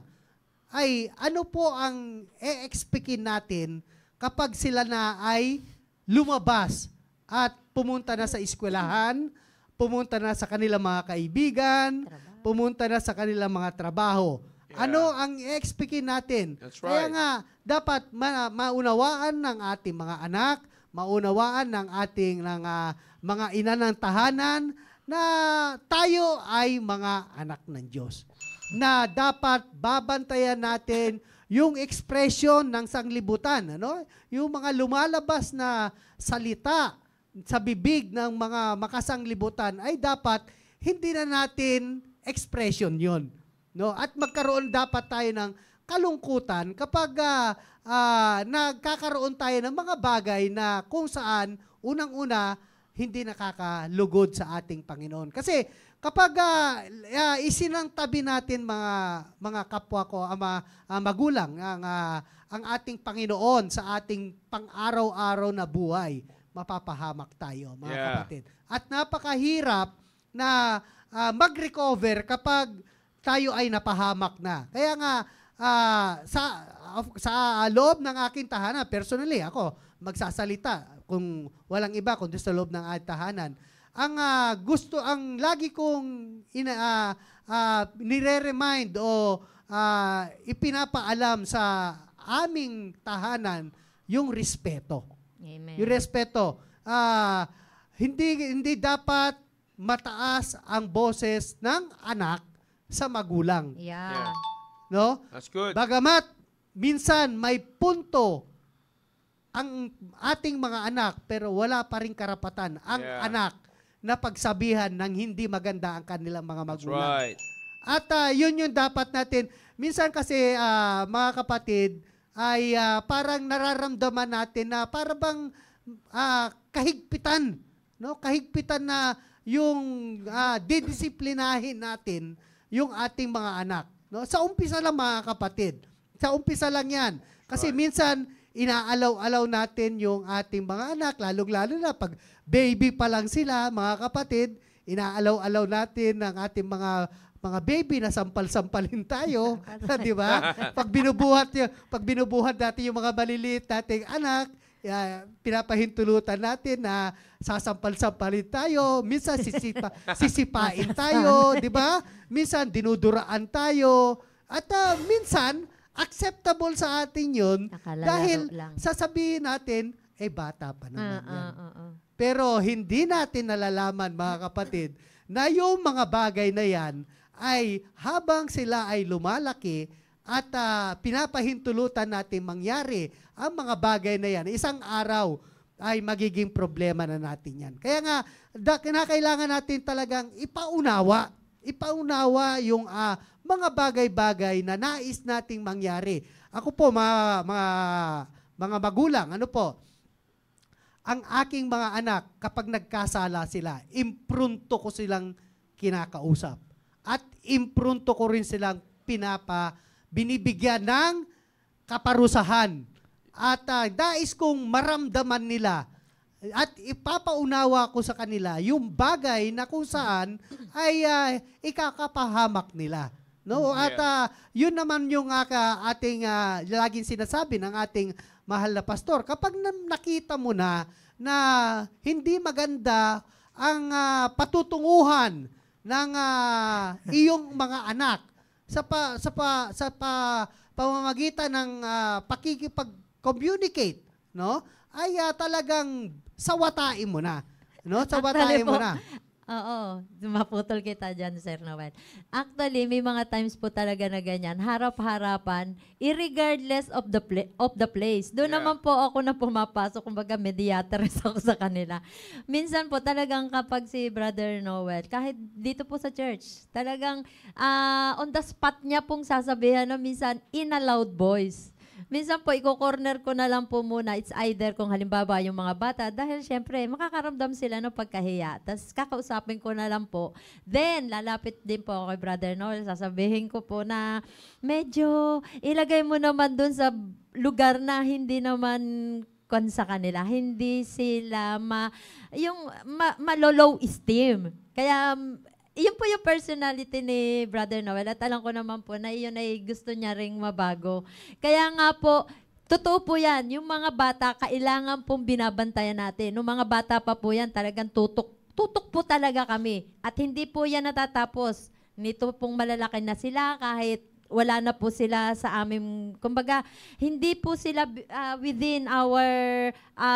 ay ano po ang e-expectin natin kapag sila na ay lumabas at pumunta na sa eskwelahan, pumunta na sa kanilang mga kaibigan, pumunta na sa kanilang mga trabaho. Yeah. Ano ang i-expectin natin? That's Kaya right. nga, dapat maunawaan ng ating mga anak, maunawaan ng ating mga ina ng tahanan na tayo ay mga anak ng Diyos. Na dapat babantayan natin yung expression ng sanglibutan, ano? Yung mga lumalabas na salita sa bibig ng mga makasanglibutan ay dapat hindi na natin expression yon, no? At magkaroon dapat tayo ng kalungkutan kapag nagkakaroon tayo ng mga bagay na kung saan unang-una hindi nakakalugod sa ating Panginoon. Kasi kapag isinangtabi natin mga kapwa ko, magulang, ang ating Panginoon sa ating pang-araw-araw na buhay, mapapahamak tayo, mga kapatid. At napakahirap na mag-recover kapag tayo ay napahamak na. Kaya nga, sa loob ng aking tahanan, personally, ako, magsasalita kung walang iba kundi sa loob ng aking tahanan. Ang lagi kong nire-remind o ipinapaalam sa aming tahanan yung respeto. Amen. Yung respeto. Hindi dapat mataas ang boses ng anak sa magulang. Yeah. No? That's good. Bagamat minsan may punto ang ating mga anak pero wala pa ring karapatan ang anak na pagsabihan ng hindi maganda ang kanilang mga magulang. That's right. At yun yung dapat natin. Minsan kasi, mga kapatid, ay parang nararamdaman natin na para bang kahigpitan. No? Kahigpitan na yung didisiplinahin natin yung ating mga anak. No? Sa umpisa lang, mga kapatid. Sa umpisa lang yan. Kasi minsan, inaalaw-alaw natin yung ating mga anak, lalong-lalo na pag baby pa lang sila, mga kapatid, inaalaw-alaw natin ang ating mga baby na sampal-sampalin tayo, di ba? Pag binubuhat natin yung mga maliliit nating anak, pinapahintulutan natin na sasampal-sampalin tayo, minsan sisipain tayo, di ba? Minsan dinuduraan tayo, at minsan acceptable sa atin yun Nakalalaro dahil lang. sasabihin natin, bata pa naman yan. Oo. Pero hindi natin nalalaman, mga kapatid, na yung mga bagay na yan ay habang sila ay lumalaki at pinapahintulutan natin mangyari ang mga bagay na yan, isang araw ay magiging problema na natin yan. Kaya nga, kinakailangan natin talagang ipaunawa yung mga bagay-bagay na nais nating mangyari. Ako po, mga magulang, ang aking mga anak, kapag nagkasala sila, imprunto ko silang kinakausap. At imprunto ko rin silang binibigyan ng kaparusahan. At dais kong maramdaman nila at ipapaunawa ko sa kanila yung bagay na kung saan ay ikakapahamak nila. No? At yun naman yung ating laging sinasabi ng ating mahal na pastor. Kapag nakita mo na hindi maganda ang patutunguhan ng iyong mga anak sa pamamagitan ng pakikipag-communicate, no? Ay talagang sawatain mo na. No? Sawatain mo na. Oo, maputol kita dyan, Sir Noel. Actually, may mga times po talaga na ganyan, harap-harapan, irregardless of the place. Doon naman po ako na pumapasok, kumbaga mediatress ako sa kanila. Minsan po talagang kapag si Brother Noel, kahit dito po sa church, talagang on the spot niya pong sasabihan na minsan in a loud voice. Minsan po, i-corner ko na lang po muna. It's either kung halimbawa yung mga bata, dahil syempre, makakaramdam sila ng pagkahiya. Tapos kakausapin ko na lang po. Then, lalapit din po ako kay Brother Noel. Sasabihin ko po na medyo ilagay mo naman dun sa lugar na hindi naman sa kanila. Hindi sila malo-low esteem. Kaya, yun po yung personality ni Brother Noel at alam ko naman po na yun ay gusto niya ring mabago. Kaya nga po, totoo po yan, yung mga bata, kailangan pong binabantayan natin. Nung mga bata pa po yan, talagang tutok po talaga kami. At hindi po yan natatapos. Nito pong malalaki na sila kahit wala na po sila sa aming, kumbaga, hindi po sila within our,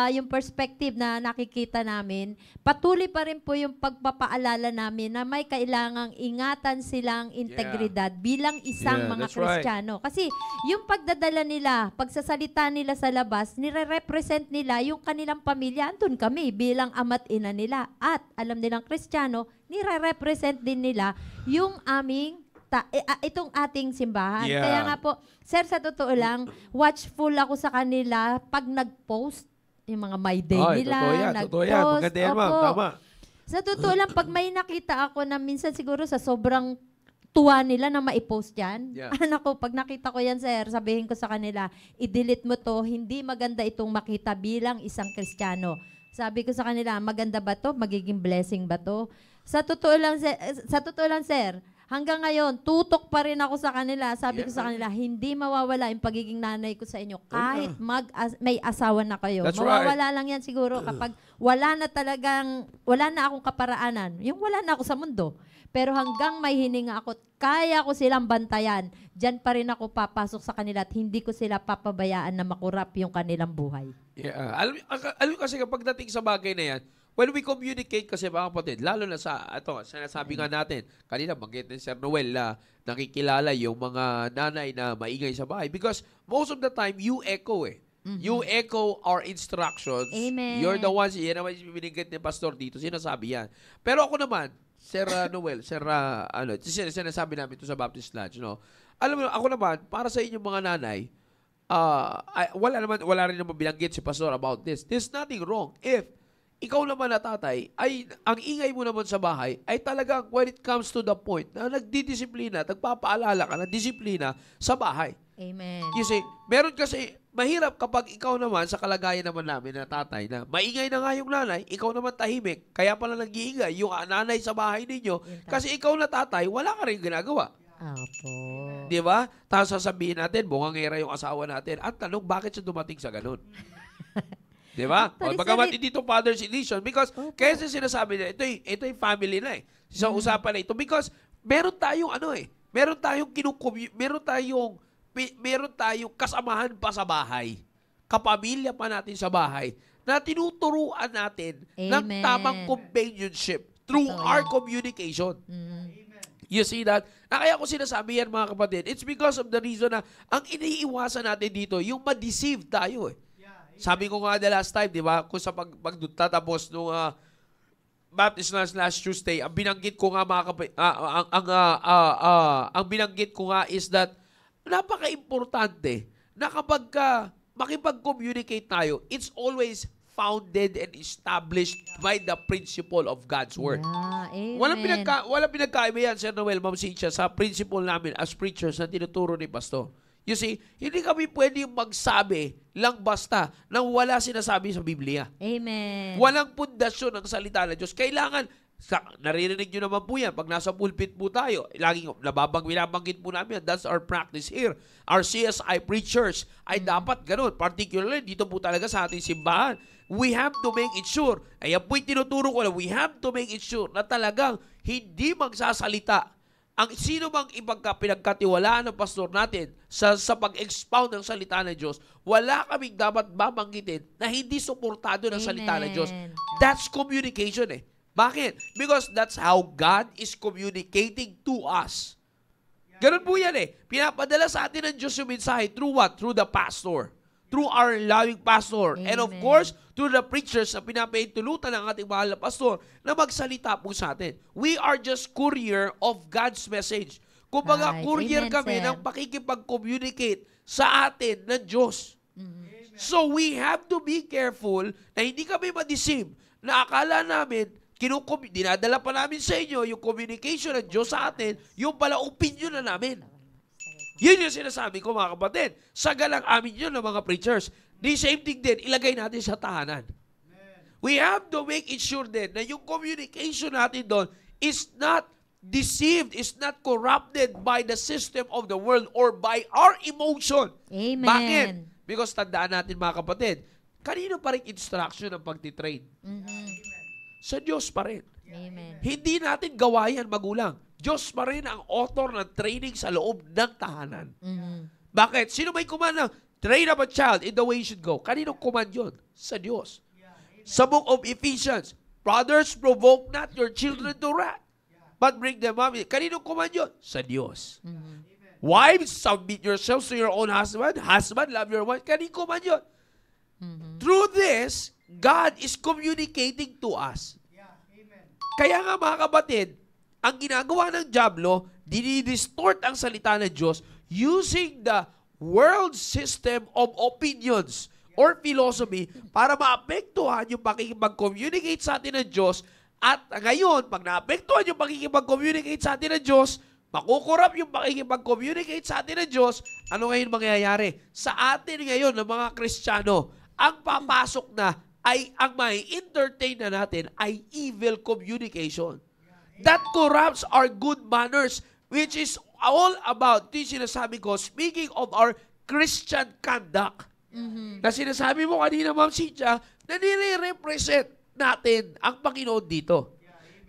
yung perspective na nakikita namin. Patuloy pa rin po yung pagpapaalala namin na may kailangang ingatan silang integridad bilang isang mga Kristiyano. Kasi yung pagdadala nila, pagsasalita nila sa labas, nire-represent nila yung kanilang pamilya. Andun kami bilang ama't ina nila. At alam nilang Kristiyano, nire-represent din nila yung aming itong ating simbahan. Kaya nga po, sir, sa totoo lang, watchful ako sa kanila pag nag-post, yung mga my day nila, nag-post. Maganda yan, ma'am. Tama. Sa totoo lang, pag may nakita ako na minsan siguro sa sobrang tuwa nila na maipost yan, anak ko, pag nakita ko yan, sir, sabihin ko sa kanila, i-delete mo to, hindi maganda itong makita bilang isang Kristiyano. Sabi ko sa kanila, maganda ba to? Magiging blessing ba to? Sa totoo lang, sir, hanggang ngayon, tutok pa rin ako sa kanila. Sabi ko sa kanila, hindi mawawala yung pagiging nanay ko sa inyo. Kahit may asawa na kayo. Mawawala lang yan siguro kapag wala na akong kaparaanan. Yung wala na ako sa mundo. Pero hanggang may hininga ako, kaya ko silang bantayan. Diyan pa rin ako papasok sa kanila at hindi ko sila papabayaan na makurap yung kanilang buhay. Alam kasi kapag dating sa bagay na yan, when we communicate kasi mga kapatid, lalo na sa, sinasabi nga natin, kanina banggit ni Sir Noel na nakikilala yung mga nanay na maingay sa bahay because most of the time, you echo You echo our instructions. Amen. You're the ones, yan naman yung binigit ni Pastor dito, sinasabi yan. Pero ako naman, Sir Noel, sinasabi namin ito sa Baptist Lodge, no? Alam mo, ako naman, para sa inyong mga nanay, wala rin naman binanggit si Pastor about this. There's nothing wrong if ikaw naman na tatay, ay ang ingay mo naman sa bahay ay talagang when it comes to the point na nagdidisiplina, nagpapaalala ka ng disiplina sa bahay. Amen. Kasi, meron kasi, mahirap kapag ikaw naman, sa kalagayan naman namin na tatay, na maingay na nga yung nanay, ikaw naman tahimik, kaya pala nag-iingay yung nanay sa bahay ninyo, kasi ikaw na tatay, wala ka rin ginagawa. Apo. Di ba? Tapos sasabihin natin, bungangera yung asawa natin. At tanong, bakit siya dumating sa ganun? Di ba? Bagamat hindi ito father's edition because kaya sinasabi na ito yung family na Sa usapan na ito because meron tayong meron tayong meron tayong kasamahan pa sa bahay, kapamilya pa natin sa bahay, na tinuturuan natin ng Amen. tamang companionship through Totoo our yan. communication. Mhm. You see that? Na kaya ko sinasabi yan, mga kapatid, it's because of the reason na ang iniiwasan natin dito, yung ma-deceive tayo eh. Sabi ko nga the last time, di ba? Kung sa pagtatapos nung Baptist last Tuesday, ang binanggit ko nga mga kapatid, ang binanggit ko nga is that napaka-importante na kapag makipag-communicate tayo, it's always founded and established by the principle of God's Word. Yeah, amen. Walang pinagkaiba yan, Sir Noel, Ma'am Cynthia, sa principle namin as preachers na tinuturo ni Pastor. You see, hindi kami pwedeng magsabi lang basta nang wala sinasabi sa Biblia. Amen. Walang pundasyon ng salita ng Diyos. Kailangan, naririnig nyo naman po yan, pag nasa pulpit po tayo, laging binabanggit po namin, that's our practice here. Our CSI preachers ay dapat ganun. Particularly, dito po talaga sa ating simbahan. We have to make it sure, ayan po'y tinuturo ko na, we have to make it sure na talagang hindi magsasalita ang sino bang pinagkatiwalaan ng pastor natin sa pag-expound ng salita ng Diyos, wala kaming dapat babanggitin na hindi suportado ng salita ng Diyos. That's communication eh. Bakit? Because that's how God is communicating to us. Ganun po yan eh. Pinapadala sa atin ng Diyos yung mensahe through what? Through the pastor. Through our loving pastor. Amen. And of course, through the preachers na pinapaintulutan ng ating mahal na pastor na magsalita po sa atin. We are just courier of God's message. Kumbaga, Right. courier Amen, kami sir. ng pakikipag-communicate sa atin ng Diyos. So we have to be careful na hindi kami ma-deceive na akala namin dinadala pa namin sa inyo yung communication ng Diyos sa atin, yung pala opinion na namin. Yun yung sinasabi ko, mga kapatid. Sagalang amin yun ng mga preachers. The same thing din, ilagay natin sa tahanan. We have to make it sure din na yung communication natin doon is not deceived, is not corrupted by the system of the world or by our emotion. Amen. Bakit? Because tandaan natin, mga kapatid, kanino pa rin instruction ng pagtitrain? Mhm. Sa Diyos pa rin. Amen. Hindi natin gawa yan, magulang. Diyos pa rin ang author ng training sa loob ng tahanan. Mhm. Bakit? Sino may command ng train up a child in the way he should go? Kanino command yun? Sa Diyos. Sa book of Ephesians, brothers, provoke not your children to wrath, but bring them up. Kanino command yun? Sa Diyos. Mhm. Wives, submit yourselves to your own husband. Husband, love your wife. Kanino command yun? Mhm. Through this, God is communicating to us. Kaya nga, mga kapatid, ang ginagawa ng dyablo, dinidistort ang salita ng Diyos using the world system of opinions or philosophy para maapektuhan yung pakikipag-communicate sa atin ng Diyos. At ngayon, pag naapektuhan yung pakikipag-communicate sa atin ng Diyos, makukurap yung pakikipag-communicate sa atin ng Diyos, ano ngayon mangyayari? Sa atin ngayon ng mga Kristiyano, ang papasok na ay ang may entertain na natin ay evil communication. That corrupts our good manners, which is all about, ito yung sinasabi ko, speaking of our Christian conduct. Mhm. Na sinasabi mo kanina, Ma'am Cynthia, na nire-represent natin ang Panginoon dito.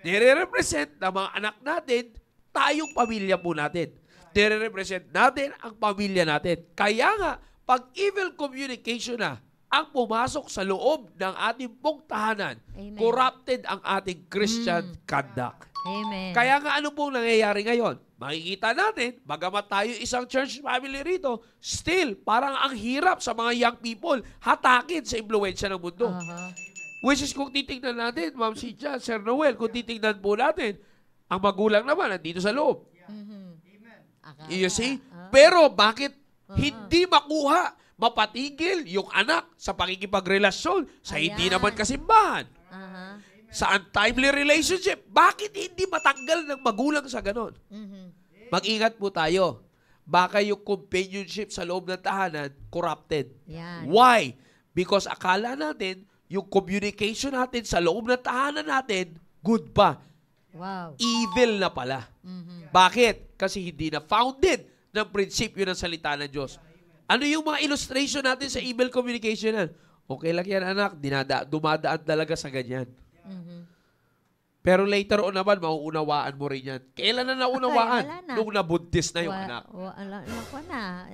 Nire-represent na mga anak natin, tayong pamilya po natin. Nire-represent natin ang pamilya natin. Kaya nga, pag evil communication na, ang pumasok sa loob ng ating pong tahanan, Amen. corrupted ang ating Christian conduct. Amen. Kaya nga ano pong nangyayari ngayon? Makikita natin, bagamat tayo isang church family rito, still, parang ang hirap sa mga young people hatakin sa impluensya ng mundo. Aha. Which is kung titingnan natin, Ma'am Cynthia, Sir Noel, kung titingnan po natin, ang magulang naman nandito sa loob. Mhm. Akala. You see? Ah. Pero bakit hindi makuha, mapatigil yung anak sa pakikipagrelasyon sa hindi Ayan. naman kasimbahan? Aha. Sa untimely relationship, bakit hindi matanggal ng magulang sa ganon? Mhm. Mag-ingat po tayo. Baka yung companionship sa loob ng tahanan, corrupted. Yan. Why? Because akala natin, yung communication natin sa loob ng tahanan natin, good pa. Wow. Evil na pala. Mhm. Bakit? Kasi hindi na founded ng prinsipyo ng salita ng Diyos. Ano yung mga illustration natin sa evil communication? Okay lang yan, anak. Dumadaan talaga sa ganyan. Mhm. Pero later on naman, mauunawaan mo rin yan. Kailan na naunawaan? Wala na. Nung nabuntis na yung anak. Alam ko na.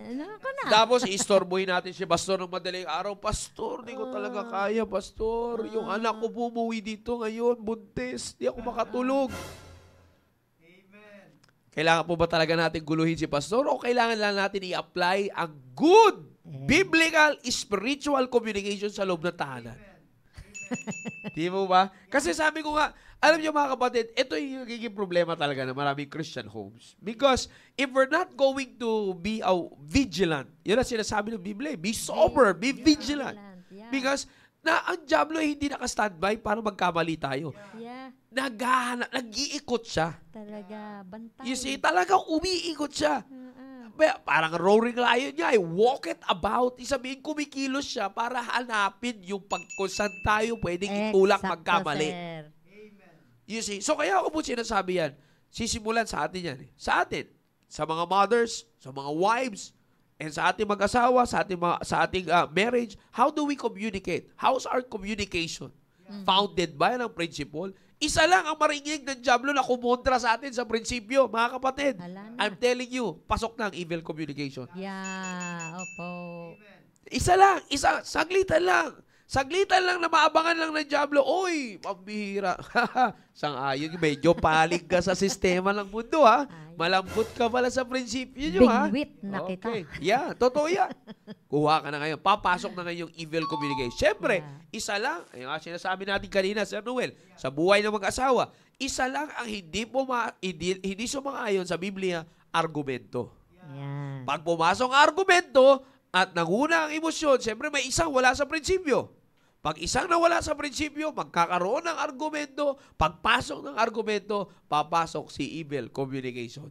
Tapos, istorbohin natin si Pastor ng madaling araw. Pastor, di ko talaga kaya, Pastor. Yung anak ko bumuwi dito ngayon, buntis. Di ako makatulog. Kailangan po ba talaga natin guluhin si Pastor o kailangan lang natin i-apply ang good biblical spiritual communication sa loob ng tahanan? Di mo ba? Kasi sabi ko nga, alam niyo mga kapatid, ito yung nagiging problema talaga ng maraming Christian homes. Because if we're not going to be vigilant, yun ang sinasabi ng Biblia, be sober, be vigilant. Yeah. Because ang diablo ay hindi naka-standby para magkamali tayo. Yeah. Nag-iikot siya. Talaga, bantay. You see, talagang umiikot siya. Parang roaring lion niya, walk it about. Isabihin, kumikilos siya para hanapin yung kung saan tayo pwedeng itulak magkamali. Sir. You see, so kaya ako po sinasabi yan, sisimulan sa atin yan. Sa atin, sa mga mothers, sa mga wives, and sa ating mag-asawa, sa ating marriage, how do we communicate? How's our communication? Founded ba ng principle? Isa lang ang maringig ng diablo na kumontra sa atin sa prinsipyo, mga kapatid. I'm telling you, pasok na ang evil communication. Yeah, opo. Isa lang, saglitan lang. Saglitan lang na maabangan lang ng diablo. Oy, pambihira. Sang-ayon, medyo palig ka sa sistema ng mundo, ha? Malambot ka pala sa prinsipyo nyo, ha? Bingwit na kita. Okay. Yeah, totoo yan. Kuha ka na ngayon. Papasok na ngayon yung evil communication. Siyempre, isa lang, yung sinasabi natin kanina, Sir Noel, sa buhay ng mag-asawa, isa lang ang hindi sumang-ayon sa Biblia, argumento. Yeah. Pag pumasok ang argumento at nanguna ang emosyon, siyempre may isang wala sa prinsipyo. Pag isang nawala sa prinsipyo, magkakaroon ng argumento, pagpasok ng argumento, papasok si evil communication.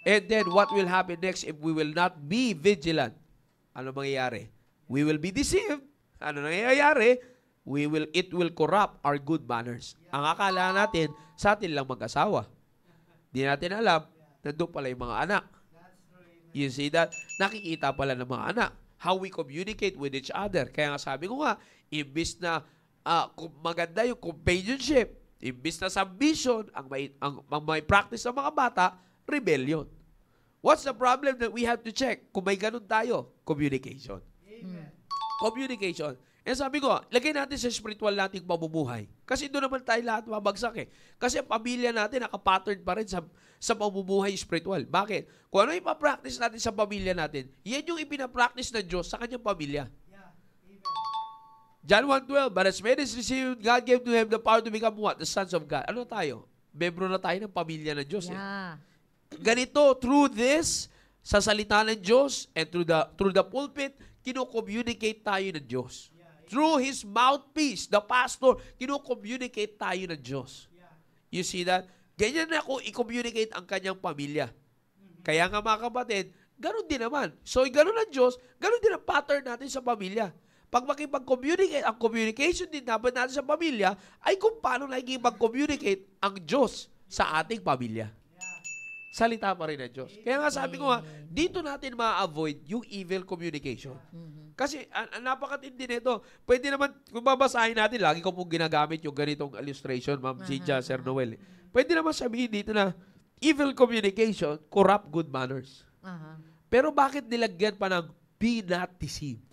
And then, what will happen next if we will not be vigilant? Ano mangyayari? We will be deceived. Ano nangyayari? It will corrupt our good manners. Ang akala natin, sa atin lang mag-asawa. Di natin alam, nandun pala yung mga anak. You see that? Nakikita pala ng mga anak how we communicate with each other. Kaya nga sabi ko nga, imbis na maganda yung companionship, imbis na submission, ang may practice ng mga bata, rebellion. What's the problem that we have to check? Kung may ganun tayo, communication. Communication. And sabi ko, lagay natin sa spiritual nating pamumuhay. Kasi doon naman tayo lahat mabagsak eh. Kasi ang pamilya natin nakapattern pa rin sa pamumuhay spiritual. Bakit? Kung ano ipapractice natin sa pamilya natin, yan yung ipinapractice ng Diyos sa kanyang pamilya. John 1:12, but as many as received, God gave to him the power to become what? The sons of God. Ano tayo? Membro na tayo ng pamilya ng Diyos. Yeah. Ganito, through this, sa salita ng Diyos, and through the pulpit, kino-communicate tayo ng Diyos. Through His mouthpiece, the pastor, kino-communicate tayo ng Diyos. You see that? Ganyan na ako i-communicate ang kanyang pamilya. Kaya nga mga kapatid, ganun din naman. So, ganun ang Diyos, ganun din ang pattern natin sa pamilya. Pag makipag-communicate, ang communication din dapat natin sa pamilya ay kung paano nakikipag-communicate ang Diyos sa ating pamilya. Salita pa rin ng Diyos. Kaya nga sabi ko nga, dito natin ma-avoid yung evil communication. Kasi napakatindi nito. Pwede naman, kung babasahin natin, lagi ko pong ginagamit yung ganitong illustration, Ma'am Cynthia, Sir Noel. Pwede naman sabihin dito na evil communication corrupt good manners. Pero bakit nilagyan pa ng be not deceived?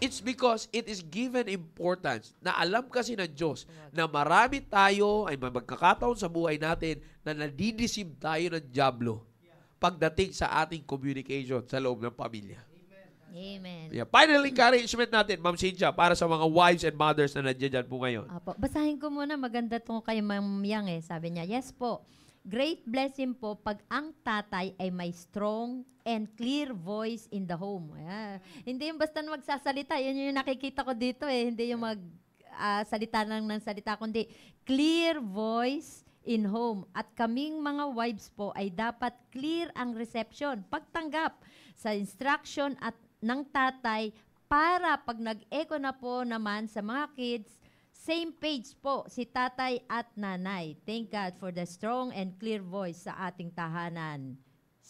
It's because it is given importance na alam kasi ng Diyos na marami tayo ay magkakataon sa buhay natin na nadideceive tayo ng diablo pagdating sa ating communication sa loob ng pamilya. Amen. Yeah. Final encouragement natin, Ma'am Cynthia, para sa mga wives and mothers na nandiyan po ngayon. Apo. Basahin ko muna, maganda itong kay Ma'am Yang eh. Sabi niya, yes po, great blessing po pag ang tatay ay may strong and clear voice in the home. Hindi yung basta magsasalita, yun yung nakikita ko dito eh. Hindi yung salita lang ng salita, kundi clear voice in home. At kaming mga wives po ay dapat clear ang reception, pagtanggap sa instruction at ng tatay para pag nag-echo na po naman sa mga kids, same page po si tatay at nanay. Thank God for the strong and clear voice sa ating tahanan.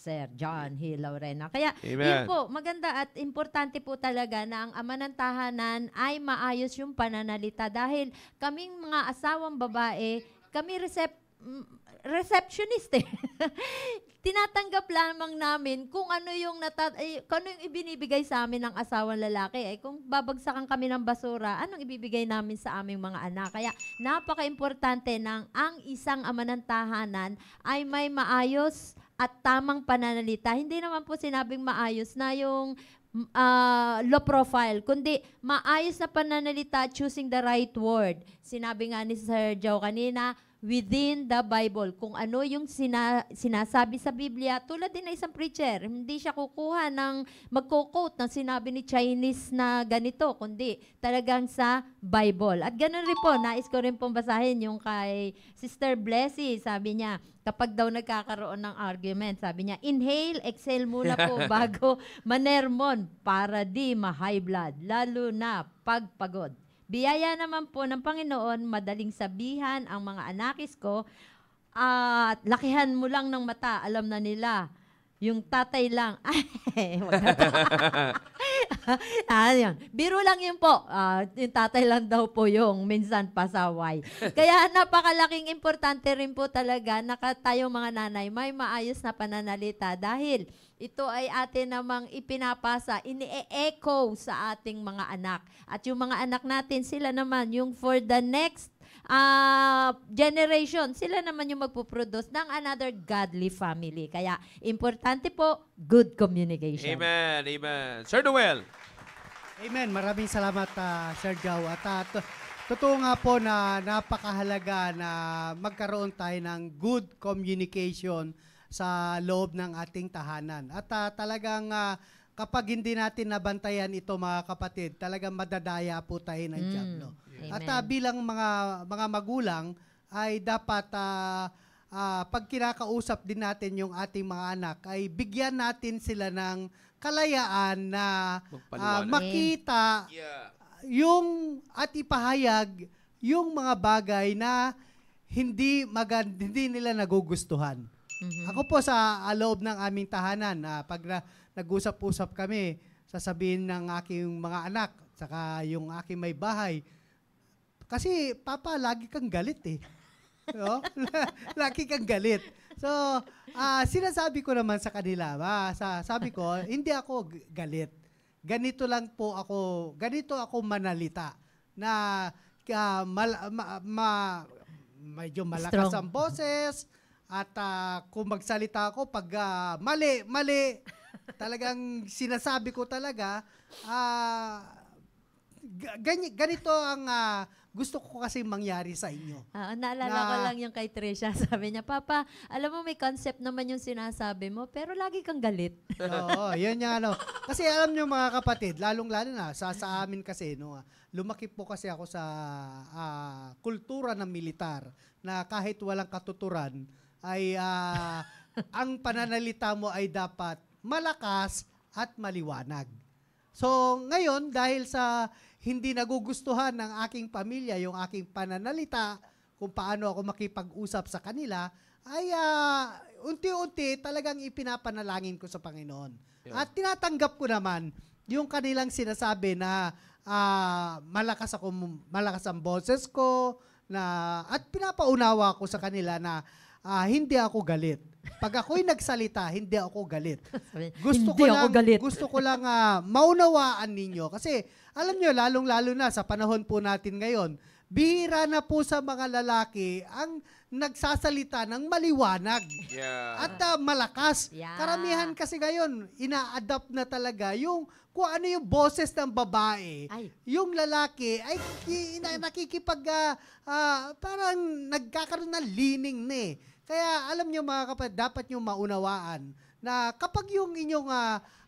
Sir John Hill Laurena. Kaya Amen. yun po, maganda at importante po talaga na ang ama ng tahanan ay maayos yung pananalita dahil kaming mga asawang babae, kami receptionist eh. Tinatanggap lamang namin kung ano yung kung ano yung ibinibigay sa amin ng asawang lalaki. Kung babagsakan kami ng basura, anong ibibigay namin sa aming mga anak? Kaya napaka-importante ng ang isang ama ng tahanan ay may maayos at tamang pananalita. Hindi naman po sinabing maayos na yung low profile, kundi maayos na pananalita, choosing the right word. Sinabi nga ni Sir Joe kanina, within the Bible. Kung ano yung sinasabi sa Biblia, tulad din na isang preacher, hindi siya kukuha ng magko-quote ng sinabi ni Chinese na ganito, kundi talagang sa Bible. At ganun rin po, nais ko rin pong basahin yung kay Sister Blessy, sabi niya, kapag daw nagkakaroon ng argument, sabi niya, inhale, exhale muna po bago manermon para di ma-high blood, lalo na pagpagod. Biyaya naman po ng Panginoon, madaling sabihan ang mga anakis ko, at lakihan mo lang ng mata, alam na nila. Yung tatay lang, wag na yun. Biro lang yun po. Yung tatay lang daw po yung minsan pasaway. Kaya napakalaking importante rin po talaga na tayong mga nanay may maayos na pananalita dahil ito ay atin namang ipinapasa, ini-echo sa ating mga anak. At yung mga anak natin, sila naman yung for the next generation, sila naman yung magpuproduce ng another godly family. Kaya, importante po, good communication. Amen, amen. Sir Noel. Amen. Maraming salamat, Sir Joe. At totoo nga po na napakahalaga na magkaroon tayo ng good communication sa loob ng ating tahanan. At talagang kapag hindi natin nabantayan ito, mga kapatid, talagang madadaya po tayo ng dyablo. At bilang mga magulang ay dapat pag kinakausap din natin yung ating mga anak ay bigyan natin sila ng kalayaan na makita yung at ipahayag yung mga bagay na hindi nila nagugustuhan. Ako po sa loob ng aming tahanan, pag nag-usap-usap kami, sasabihin ng aking mga anak, saka yung aking may bahay, kasi, Papa, lagi kang galit eh. No? Lagi kang galit. So, sinasabi ko naman sa kanila, sabi ko, hindi ako galit. Ganito ako manalita. Na medyo malakas ang boses, at kung magsalita ako, pag mali, talagang sinasabi ko talaga, ganito ang gusto ko kasi mangyari sa inyo. Naalala ko lang yung kay Trisha. Sabi niya, Papa, alam mo may concept naman yung sinasabi mo, pero lagi kang galit. Oo, yun yung ano. Kasi alam niyo mga kapatid, lalong-lalo na sa amin kasi, no, lumaki po kasi ako sa kultura ng militar na kahit walang katuturan, ay ang pananalita mo ay dapat malakas at maliwanag. So, ngayon, dahil sa hindi nagugustuhan ng aking pamilya yung aking pananalita, kung paano ako makipag-usap sa kanila, ay unti-unti talagang ipinapanalangin ko sa Panginoon. Yeah. At tinatanggap ko naman yung kanilang sinasabi na malakas ang boses ko, at pinapaunawa ko sa kanila na hindi ako galit. Pag ako'y nagsalita, hindi ako galit. Gusto ko lang maunawaan ninyo. Kasi, alam nyo, lalong-lalo na sa panahon po natin ngayon, bihira na po sa mga lalaki ang nagsasalita ng maliwanag at malakas. Yeah. Karamihan kasi ngayon, ina-adapt na talaga yung kung ano yung boses ng babae. Yung lalaki ay parang nagkakaroon ng leaning na eh. Kaya alam nyo mga kapatid, dapat nyo maunawaan na kapag yung inyong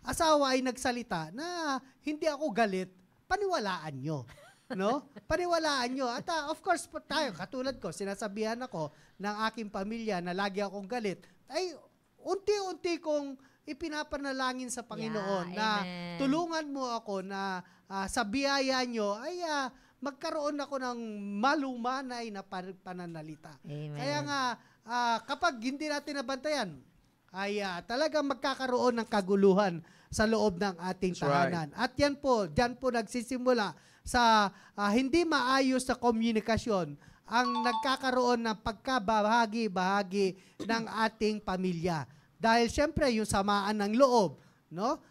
asawa ay nagsalita na hindi ako galit, paniwalaan nyo. No? Paniwalaan nyo. At of course, tayo, katulad ko, sinasabihan ako ng aking pamilya na lagi akong galit, ay unti-unti kong ipinapanalangin sa Panginoon na tulungan mo ako na sa biyaya nyo ay magkaroon ako ng malumanay na pananalita. Amen. Kaya nga, kapag hindi natin nabantayan, ay talagang magkakaroon ng kaguluhan sa loob ng ating That's right. tahanan. At diyan po nagsisimula sa hindi maayos na komunikasyon ang nagkakaroon ng pagkabahagi-bahagi ng ating pamilya. Dahil siyempre yung samaan ng loob, no?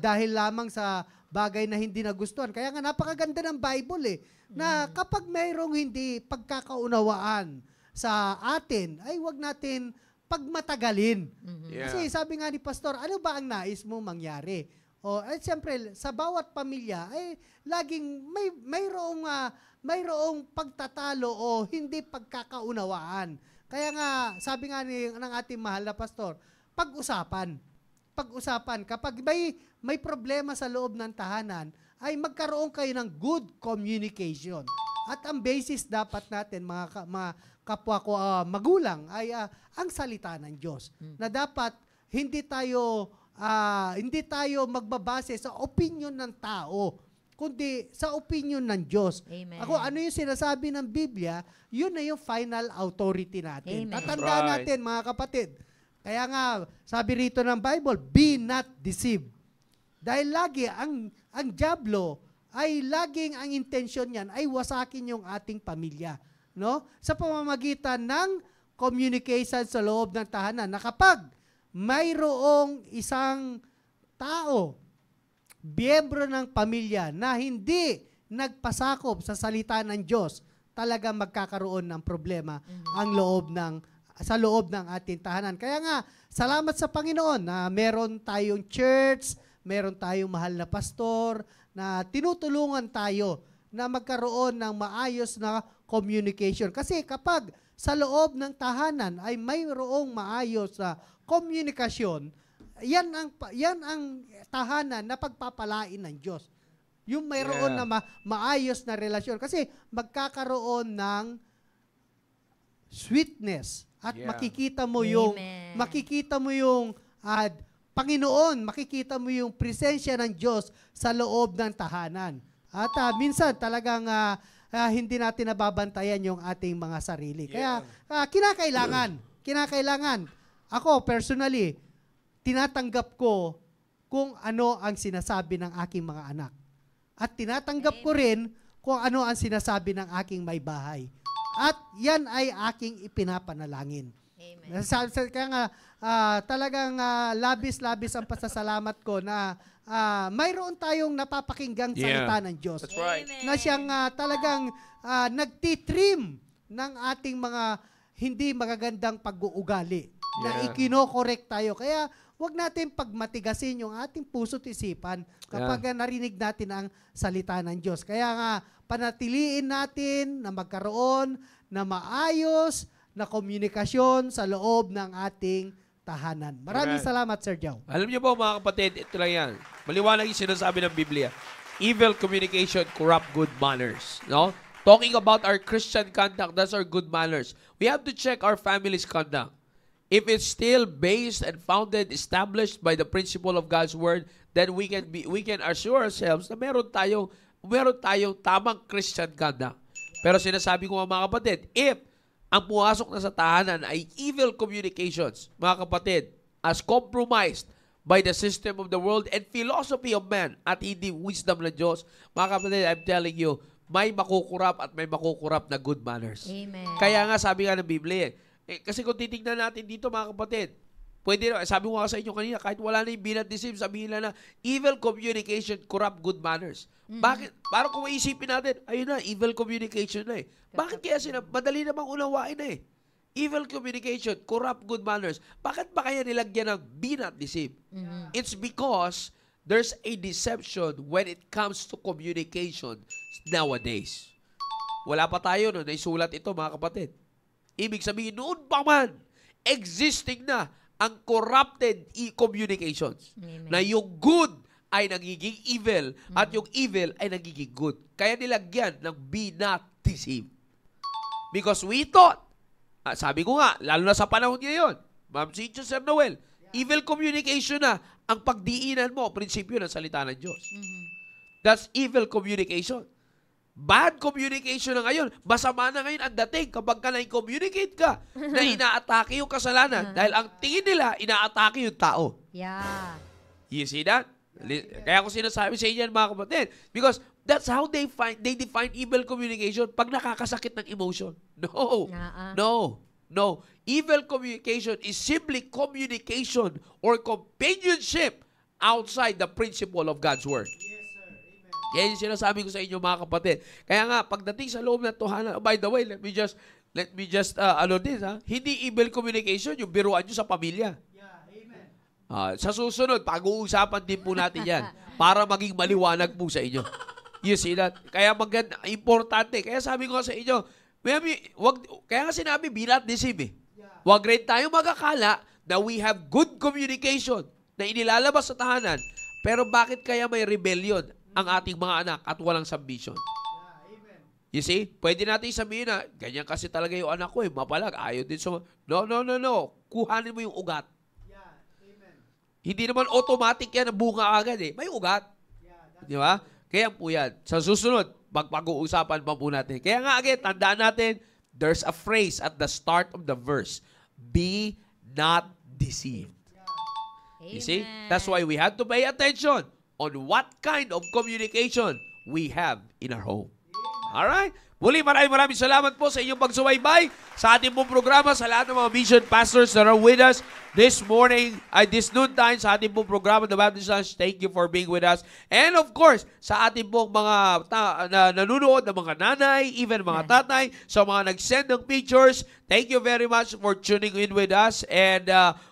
Dahil lamang sa bagay na hindi nagustuhan. Kaya nga napakaganda ng Bible na kapag mayroong hindi pagkakaunawaan sa atin, ay wag natin pagmatagalin. Yeah. Kasi sabi nga ni Pastor, ano ba ang nais mo mangyari? Siyempre, sa bawat pamilya, ay laging mayroong pagtatalo o hindi pagkakaunawaan. Kaya nga, sabi nga ng ating mahal na Pastor, pag-usapan. Kapag may problema sa loob ng tahanan, ay magkaroon kayo ng good communication. At ang basis dapat natin, mga kapwa ko magulang, ay ang salita ng Diyos. Na dapat hindi tayo magbabase sa opinion ng tao, kundi sa opinion ng Diyos. Amen. Ano yung sinasabi ng Biblia, yun na yung final authority natin. Amen. Tatandaan Right. natin, mga kapatid. Kaya nga, sabi rito ng Bible, be not deceived. Dahil lagi, ang dyablo, ay laging ang intensyon niyan ay wasakin yung ating pamilya. No? Sa pamamagitan ng communication sa loob ng tahanan, na kapag mayroong isang tao, miyembro ng pamilya na hindi nagpasakop sa salita ng Diyos, talaga magkakaroon ng problema sa loob ng ating tahanan. Kaya nga, salamat sa Panginoon na meron tayong church, meron tayong mahal na pastor, na tinutulungan tayo na magkaroon ng maayos na communication. Kasi kapag sa loob ng tahanan ay mayroong maayos na komunikasyon, yan ang tahanan na pagpapalain ng Diyos. Yung mayroon na maayos na relasyon. Kasi magkakaroon ng sweetness at makikita mo yung Panginoon, makikita mo yung presensya ng Diyos sa loob ng tahanan. At minsan talagang hindi natin nababantayan yung ating mga sarili. Kaya kinakailangan. Ako personally, tinatanggap ko kung ano ang sinasabi ng aking mga anak. At tinatanggap ko rin kung ano ang sinasabi ng aking may bahay. At yan ay aking ipinapanalangin. Amen. Kaya nga, talagang labis-labis ang pasasalamat ko na mayroon tayong napapakinggang salita ng Diyos. That's right. Amen. Na siyang talagang nagtitrim ng ating mga hindi magagandang pag-uugali. Na ikinokorek tayo. Kaya huwag natin pagmatigasin yung ating puso't isipan kapag narinig natin ang salita ng Diyos. Kaya nga, panatiliin natin na magkaroon na maayos na komunikasyon sa loob ng ating tahanan. Maraming salamat, Sir Joe. Alam niyo po, mga kapatid, ito lang yan. Maliwanag yung sinasabi ng Biblia. Evil communication corrupt good manners. No? Talking about our Christian conduct, that's our good manners. We have to check our family's conduct. If it's still based and founded, established by the principle of God's Word, then we can assure ourselves na meron tayong tamang Christian conduct. Pero sinasabi ko mga kapatid, if ang pumasok na sa tahanan ay evil communications, mga kapatid, as compromised by the system of the world and philosophy of man at hindi wisdom ng Diyos, mga kapatid, I'm telling you, may makukurap at may makukurap na good manners. Amen. Kaya nga sabi nga ng Biblia, kasi kung titignan natin dito mga kapatid, pwede na, sabi ko nga sa inyo kanina, kahit wala na yung be not deceived, sabihin na evil communication corrupt good manners. Bakit? Parang kung maisipin natin, ayun na, evil communication na eh. Bakit kaya madali namang unawain na eh. Evil communication, corrupt good manners. Bakit ba kaya nilagyan ng be not deceived? It's because there's a deception when it comes to communication nowadays. Wala pa tayo no, naisulat ito mga kapatid. Ibig sabihin, noon pa man, existing na ang corrupted communications. Amen. Na yung good ay nagiging evil at yung evil ay nagiging good. Kaya nilagyan ng be not deceived. Because we thought, sabi ko nga, lalo na sa panahon ngayon, Ma'am Cynthia, Sir Noel, evil communication na ang pagdiinan mo, prinsipyo ng salita ng Diyos. That's evil communication. Bad communication na ngayon. Masama na ngayon ang dating kapag ka na-communicate ka na inaatake yung kasalanan dahil ang tingin nila, inaatake yung tao. Yeah. You see that? Kaya ko sinasabi sa inyo, mga kapatid, because that's how they define evil communication pag nakakasakit ng emotion. No. Evil communication is simply communication or companionship outside the principle of God's Word. Yan yung sinasabi ko sa inyo, mga kapatid. Kaya nga, pagdating sa loob ng tuhanan, by the way, let me just, hindi evil communication, yung biruan nyo sa pamilya. Sa susunod, pag-uusapan din po natin yan para maging maliwanag po sa inyo. You see that? Kaya importante. Kaya sabi ko sa inyo, kaya nga sinabi, be not deceived. Huwag rin tayo magakala na we have good communication na inilalabas sa tahanan, pero bakit kaya may rebellion ang ating mga anak at walang submission? You see? Pwede natin sabihin na, ganyan kasi talaga yung anak ko, mapalag, ayaw din sa... No. Kuhanin mo yung ugat. Hindi naman automatic yan na bunga agad eh. May ugat. Di ba? Kaya po yan. Sa susunod, pag-uusapan pa po natin. Kaya nga again, tandaan natin, there's a phrase at the start of the verse. Be not deceived. You see? That's why we have to pay attention on what kind of communication we have in our home. Alright? Muli, maraming salamat po sa inyong pagsubaybay sa ating pong programa, sa lahat ng mga mission pastors that are with us this morning, this noontime sa ating pong programa, The Baptist Lunch. Thank you for being with us. And of course, sa ating pong mga nanunood ng mga nanay, even mga tatay, sa mga nag-send ng pictures, thank you very much for tuning in with us. And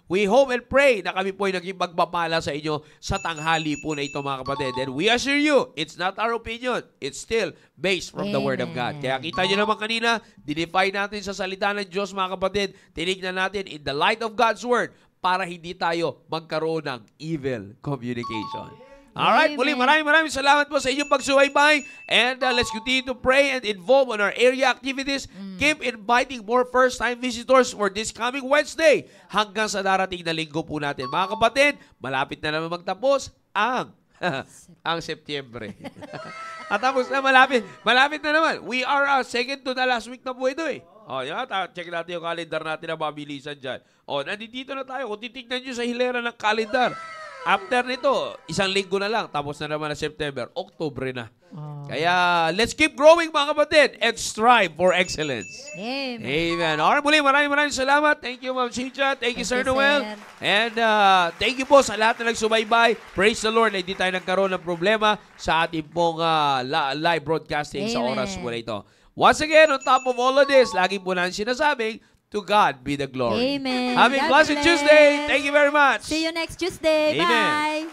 we hope and pray na kami po ay naging pagpapala sa inyo sa tanghali po na ito, mga kapatid. And we assure you, it's not our opinion. It's still based from the Word of God. Kaya kita nyo naman kanina, dinefine natin sa salita ng Diyos, mga kapatid. Tinignan natin in the light of God's Word para hindi tayo magkaroon ng evil communication. Alright, muli maraming salamat po sa inyong pagsubaybay. And let's continue to pray and involve on our area activities. Keep inviting more first-time visitors for this coming Wednesday hanggang sa darating na linggo po natin. Mga kapatid, malapit na naman magtapos ang Setyembre. At tapos na, malapit na naman. We are second to the last week na po ito eh. Check natin yung calendar natin na mabilisan dyan. Nandito na tayo. Kung titignan nyo sa hilera ng calendar, after nito, isang linggo na lang. Tapos na naman na September. Oktubre na. Kaya, let's keep growing, mga kapatid, and strive for excellence. Amen. Alright, muli, maraming salamat. Thank you, Ma'am Cynthia. Thank you, Sir Noel. And thank you po sa lahat na nagsubaybay. Praise the Lord na hindi tayo nagkaroon ng problema sa ating pong live broadcasting sa oras po na ito. Once again, on top of all of this, lagi po natin sinasabing, to God be the glory. Amen. Have a blessed Tuesday. Thank you very much. See you next Tuesday. Amen. Bye.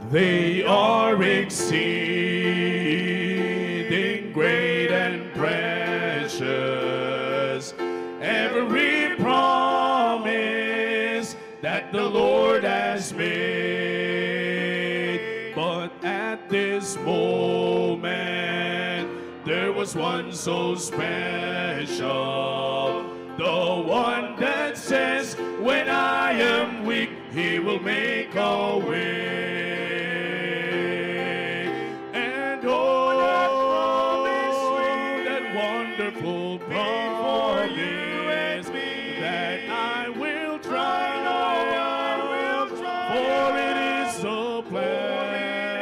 They are exceeding great and precious, every promise that the Lord has made. But at this moment, there was one so special, the one that says, when I am weak, He will make a way. Wonderful promise that I will try, for it is the plan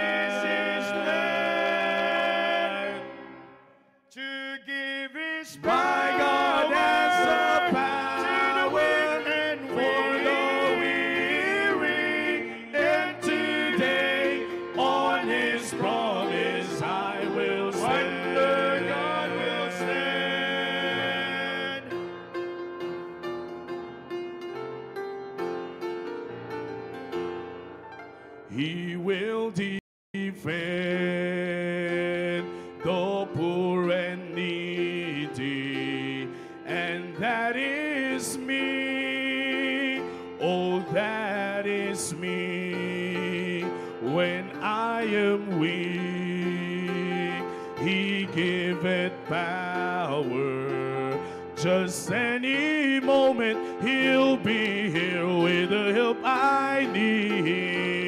to give His by God as the power and for the weary, and today on His promise I will stand. He will defend the poor and needy, and that is me. when I am weak. He giveth power. Just any moment He'll be here with the help I need.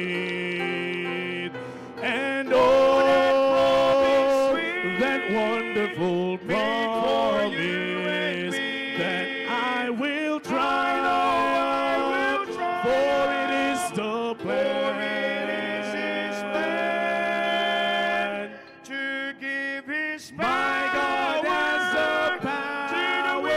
And oh, that wonderful promise that I will try, for it is the plan to give His my God has the power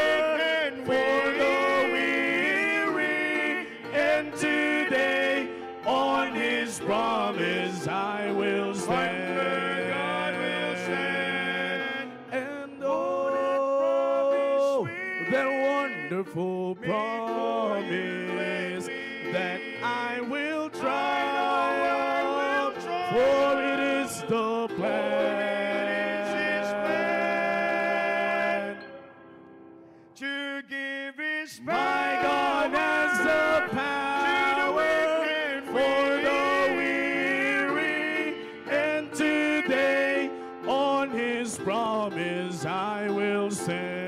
for the weary, and today on His promise I will stand. And oh, that wonderful promise that I will triumph, for it is the plan to give His my God has the power for the weary, and today on His promise I will stand.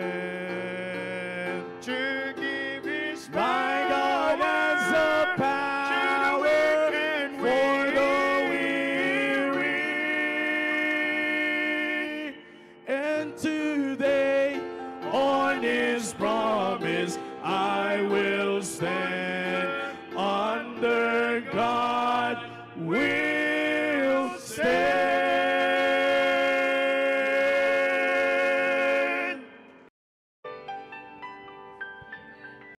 to give His My God has the power for the weary, and today on His promise I will stand. Under God will